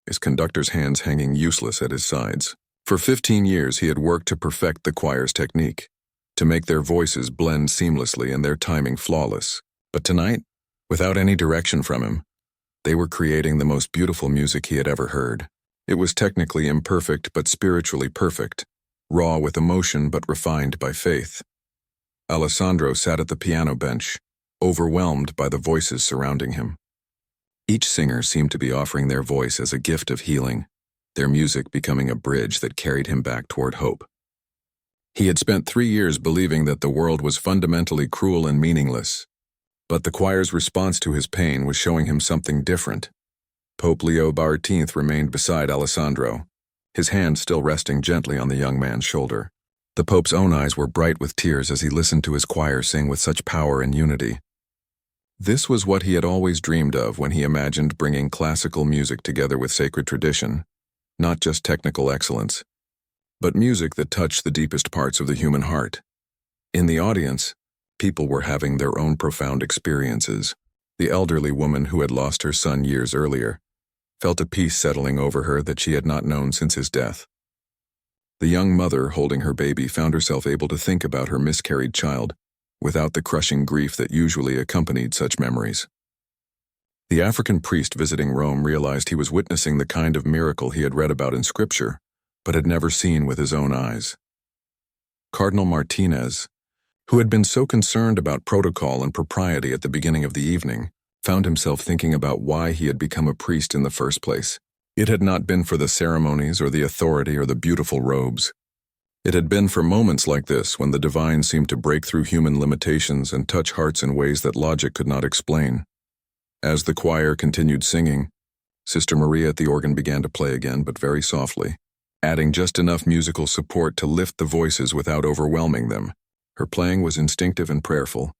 Speaker 1: his conductor's hands hanging useless at his sides. For 15 years he had worked to perfect the choir's technique, to make their voices blend seamlessly and their timing flawless. But tonight, without any direction from him, they were creating the most beautiful music he had ever heard. It was technically imperfect but spiritually perfect, raw with emotion but refined by faith. Alessandro sat at the piano bench, overwhelmed by the voices surrounding him. Each singer seemed to be offering their voice as a gift of healing, their music becoming a bridge that carried him back toward hope. He had spent 3 years believing that the world was fundamentally cruel and meaningless, but the choir's response to his pain was showing him something different. Pope Leo XIV remained beside Alessandro, his hand still resting gently on the young man's shoulder. The Pope's own eyes were bright with tears as he listened to his choir sing with such power and unity. This was what he had always dreamed of when he imagined bringing classical music together with sacred tradition, not just technical excellence, but music that touched the deepest parts of the human heart. In the audience, people were having their own profound experiences. The elderly woman who had lost her son years earlier felt a peace settling over her that she had not known since his death. The young mother holding her baby found herself able to think about her miscarried child without the crushing grief that usually accompanied such memories. The African priest visiting Rome realized he was witnessing the kind of miracle he had read about in Scripture, but had never seen with his own eyes. Cardinal Martinez, who had been so concerned about protocol and propriety at the beginning of the evening, found himself thinking about why he had become a priest in the first place. It had not been for the ceremonies or the authority or the beautiful robes. It had been for moments like this when the divine seemed to break through human limitations and touch hearts in ways that logic could not explain. As the choir continued singing, Sister Maria at the organ began to play again, but very softly, adding just enough musical support to lift the voices without overwhelming them. Her playing was instinctive and prayerful,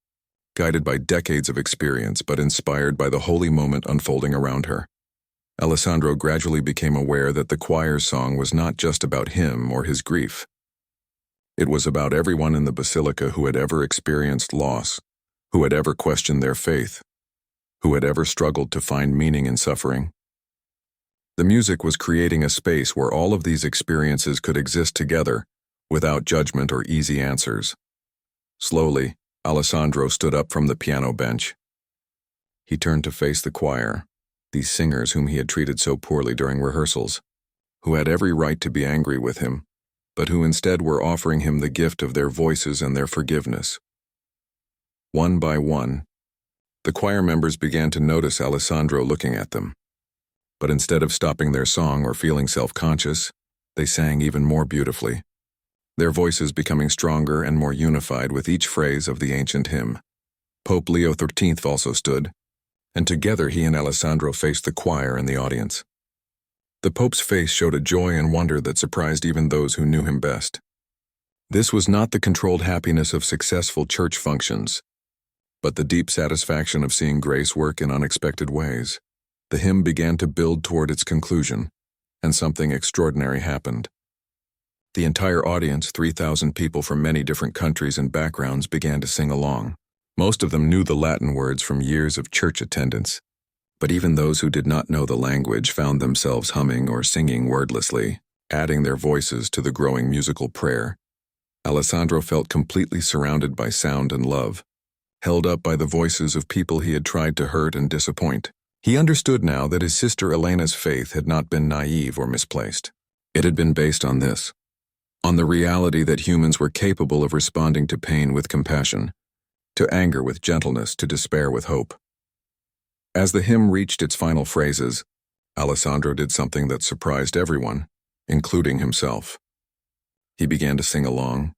Speaker 1: guided by decades of experience but inspired by the holy moment unfolding around her. Alessandro gradually became aware that the choir's song was not just about him or his grief. It was about everyone in the basilica who had ever experienced loss, who had ever questioned their faith, who had ever struggled to find meaning in suffering. The music was creating a space where all of these experiences could exist together, without judgment or easy answers. Slowly, Alessandro stood up from the piano bench. He turned to face the choir, these singers whom he had treated so poorly during rehearsals, who had every right to be angry with him, but who instead were offering him the gift of their voices and their forgiveness. One by one, the choir members began to notice Alessandro looking at them. But instead of stopping their song or feeling self-conscious, they sang even more beautifully, their voices becoming stronger and more unified with each phrase of the ancient hymn. Pope Leo XIII also stood, and together he and Alessandro faced the choir and the audience. The Pope's face showed a joy and wonder that surprised even those who knew him best. This was not the controlled happiness of successful church functions, but the deep satisfaction of seeing grace work in unexpected ways. The hymn began to build toward its conclusion, and something extraordinary happened. The entire audience, 3,000 people from many different countries and backgrounds, began to sing along. Most of them knew the Latin words from years of church attendance, but even those who did not know the language found themselves humming or singing wordlessly, adding their voices to the growing musical prayer. Alessandro felt completely surrounded by sound and love, held up by the voices of people he had tried to hurt and disappoint. He understood now that his sister Elena's faith had not been naive or misplaced. It had been based on this, on the reality that humans were capable of responding to pain with compassion, to anger with gentleness, to despair with hope. As the hymn reached its final phrases, Alessandro did something that surprised everyone, including himself. He began to sing along,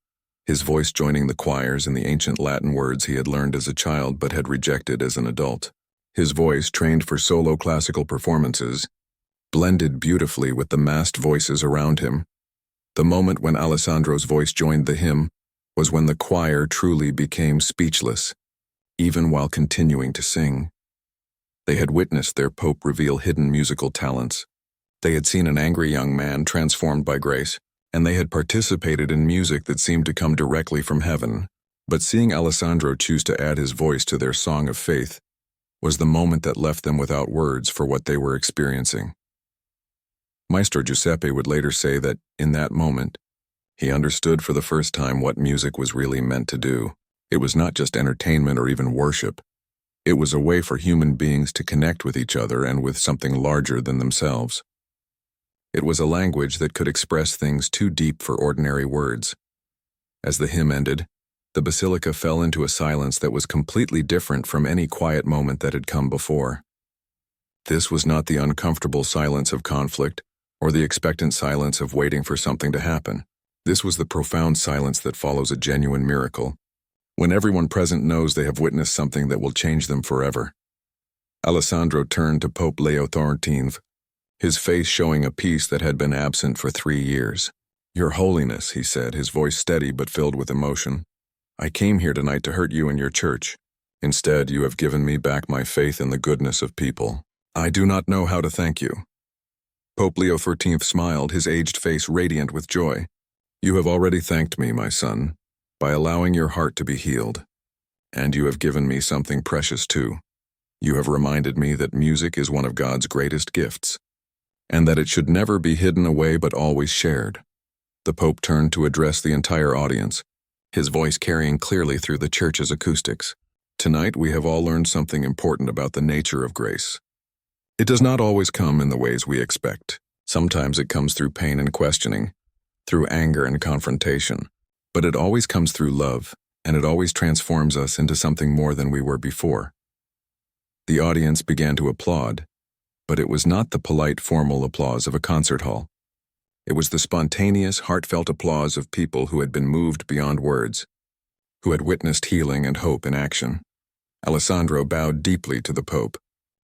Speaker 1: his voice joining the choirs in the ancient Latin words he had learned as a child but had rejected as an adult. His voice, trained for solo classical performances, blended beautifully with the massed voices around him. The moment when Alessandro's voice joined the hymn was when the choir truly became speechless, even while continuing to sing. They had witnessed their Pope reveal hidden musical talents. They had seen an angry young man transformed by grace, and they had participated in music that seemed to come directly from heaven. But seeing Alessandro choose to add his voice to their song of faith was the moment that left them without words for what they were experiencing. Maestro Giuseppe would later say that, in that moment, he understood for the first time what music was really meant to do. It was not just entertainment or even worship. It was a way for human beings to connect with each other and with something larger than themselves. It was a language that could express things too deep for ordinary words. As the hymn ended, the basilica fell into a silence that was completely different from any quiet moment that had come before. This was not the uncomfortable silence of conflict or the expectant silence of waiting for something to happen. This was the profound silence that follows a genuine miracle, when everyone present knows they have witnessed something that will change them forever. Alessandro turned to Pope Leo XIV, his face showing a peace that had been absent for 3 years. "Your Holiness," he said, his voice steady but filled with emotion, "I came here tonight to hurt you and your church. Instead, you have given me back my faith in the goodness of people. I do not know how to thank you." Pope Leo XIII smiled, his aged face radiant with joy. "You have already thanked me, my son, by allowing your heart to be healed. And you have given me something precious too. You have reminded me that music is one of God's greatest gifts, and that it should never be hidden away but always shared." The Pope turned to address the entire audience, his voice carrying clearly through the church's acoustics. "Tonight we have all learned something important about the nature of grace. It does not always come in the ways we expect. Sometimes it comes through pain and questioning, through anger and confrontation, but it always comes through love, and it always transforms us into something more than we were before." The audience began to applaud, but it was not the polite, formal applause of a concert hall. It was the spontaneous, heartfelt applause of people who had been moved beyond words, who had witnessed healing and hope in action. Alessandro bowed deeply to the Pope,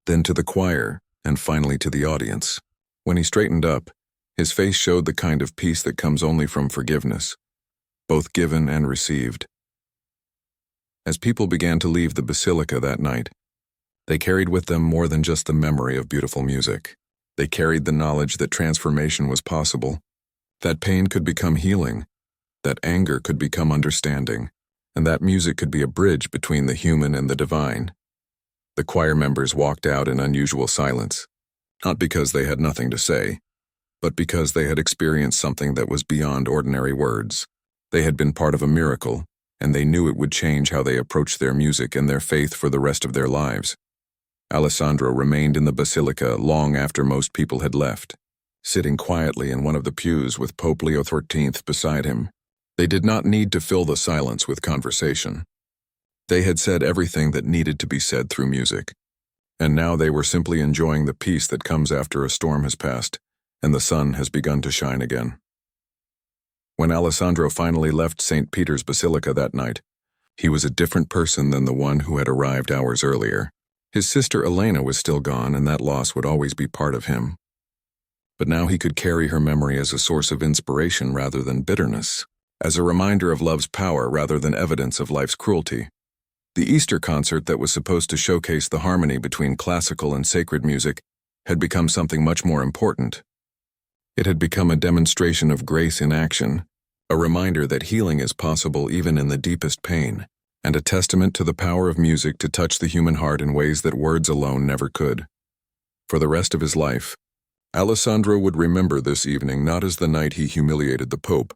Speaker 1: then to the choir, and finally to the audience. When he straightened up, his face showed the kind of peace that comes only from forgiveness, both given and received. As people began to leave the basilica that night, they carried with them more than just the memory of beautiful music. They carried the knowledge that transformation was possible, that pain could become healing, that anger could become understanding, and that music could be a bridge between the human and the divine. The choir members walked out in unusual silence, not because they had nothing to say, but because they had experienced something that was beyond ordinary words. They had been part of a miracle, and they knew it would change how they approached their music and their faith for the rest of their lives. Alessandro remained in the basilica long after most people had left, sitting quietly in one of the pews with Pope Leo XIII beside him. They did not need to fill the silence with conversation. They had said everything that needed to be said through music, and now they were simply enjoying the peace that comes after a storm has passed and the sun has begun to shine again. When Alessandro finally left St. Peter's Basilica that night, he was a different person than the one who had arrived hours earlier. His sister Elena was still gone, and that loss would always be part of him. But now he could carry her memory as a source of inspiration rather than bitterness, as a reminder of love's power rather than evidence of life's cruelty. The Easter concert that was supposed to showcase the harmony between classical and sacred music had become something much more important. It had become a demonstration of grace in action, a reminder that healing is possible even in the deepest pain, and a testament to the power of music to touch the human heart in ways that words alone never could. For the rest of his life, Alessandro would remember this evening not as the night he humiliated the Pope,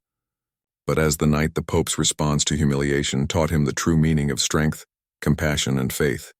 Speaker 1: but as the night the Pope's response to humiliation taught him the true meaning of strength, compassion, and faith.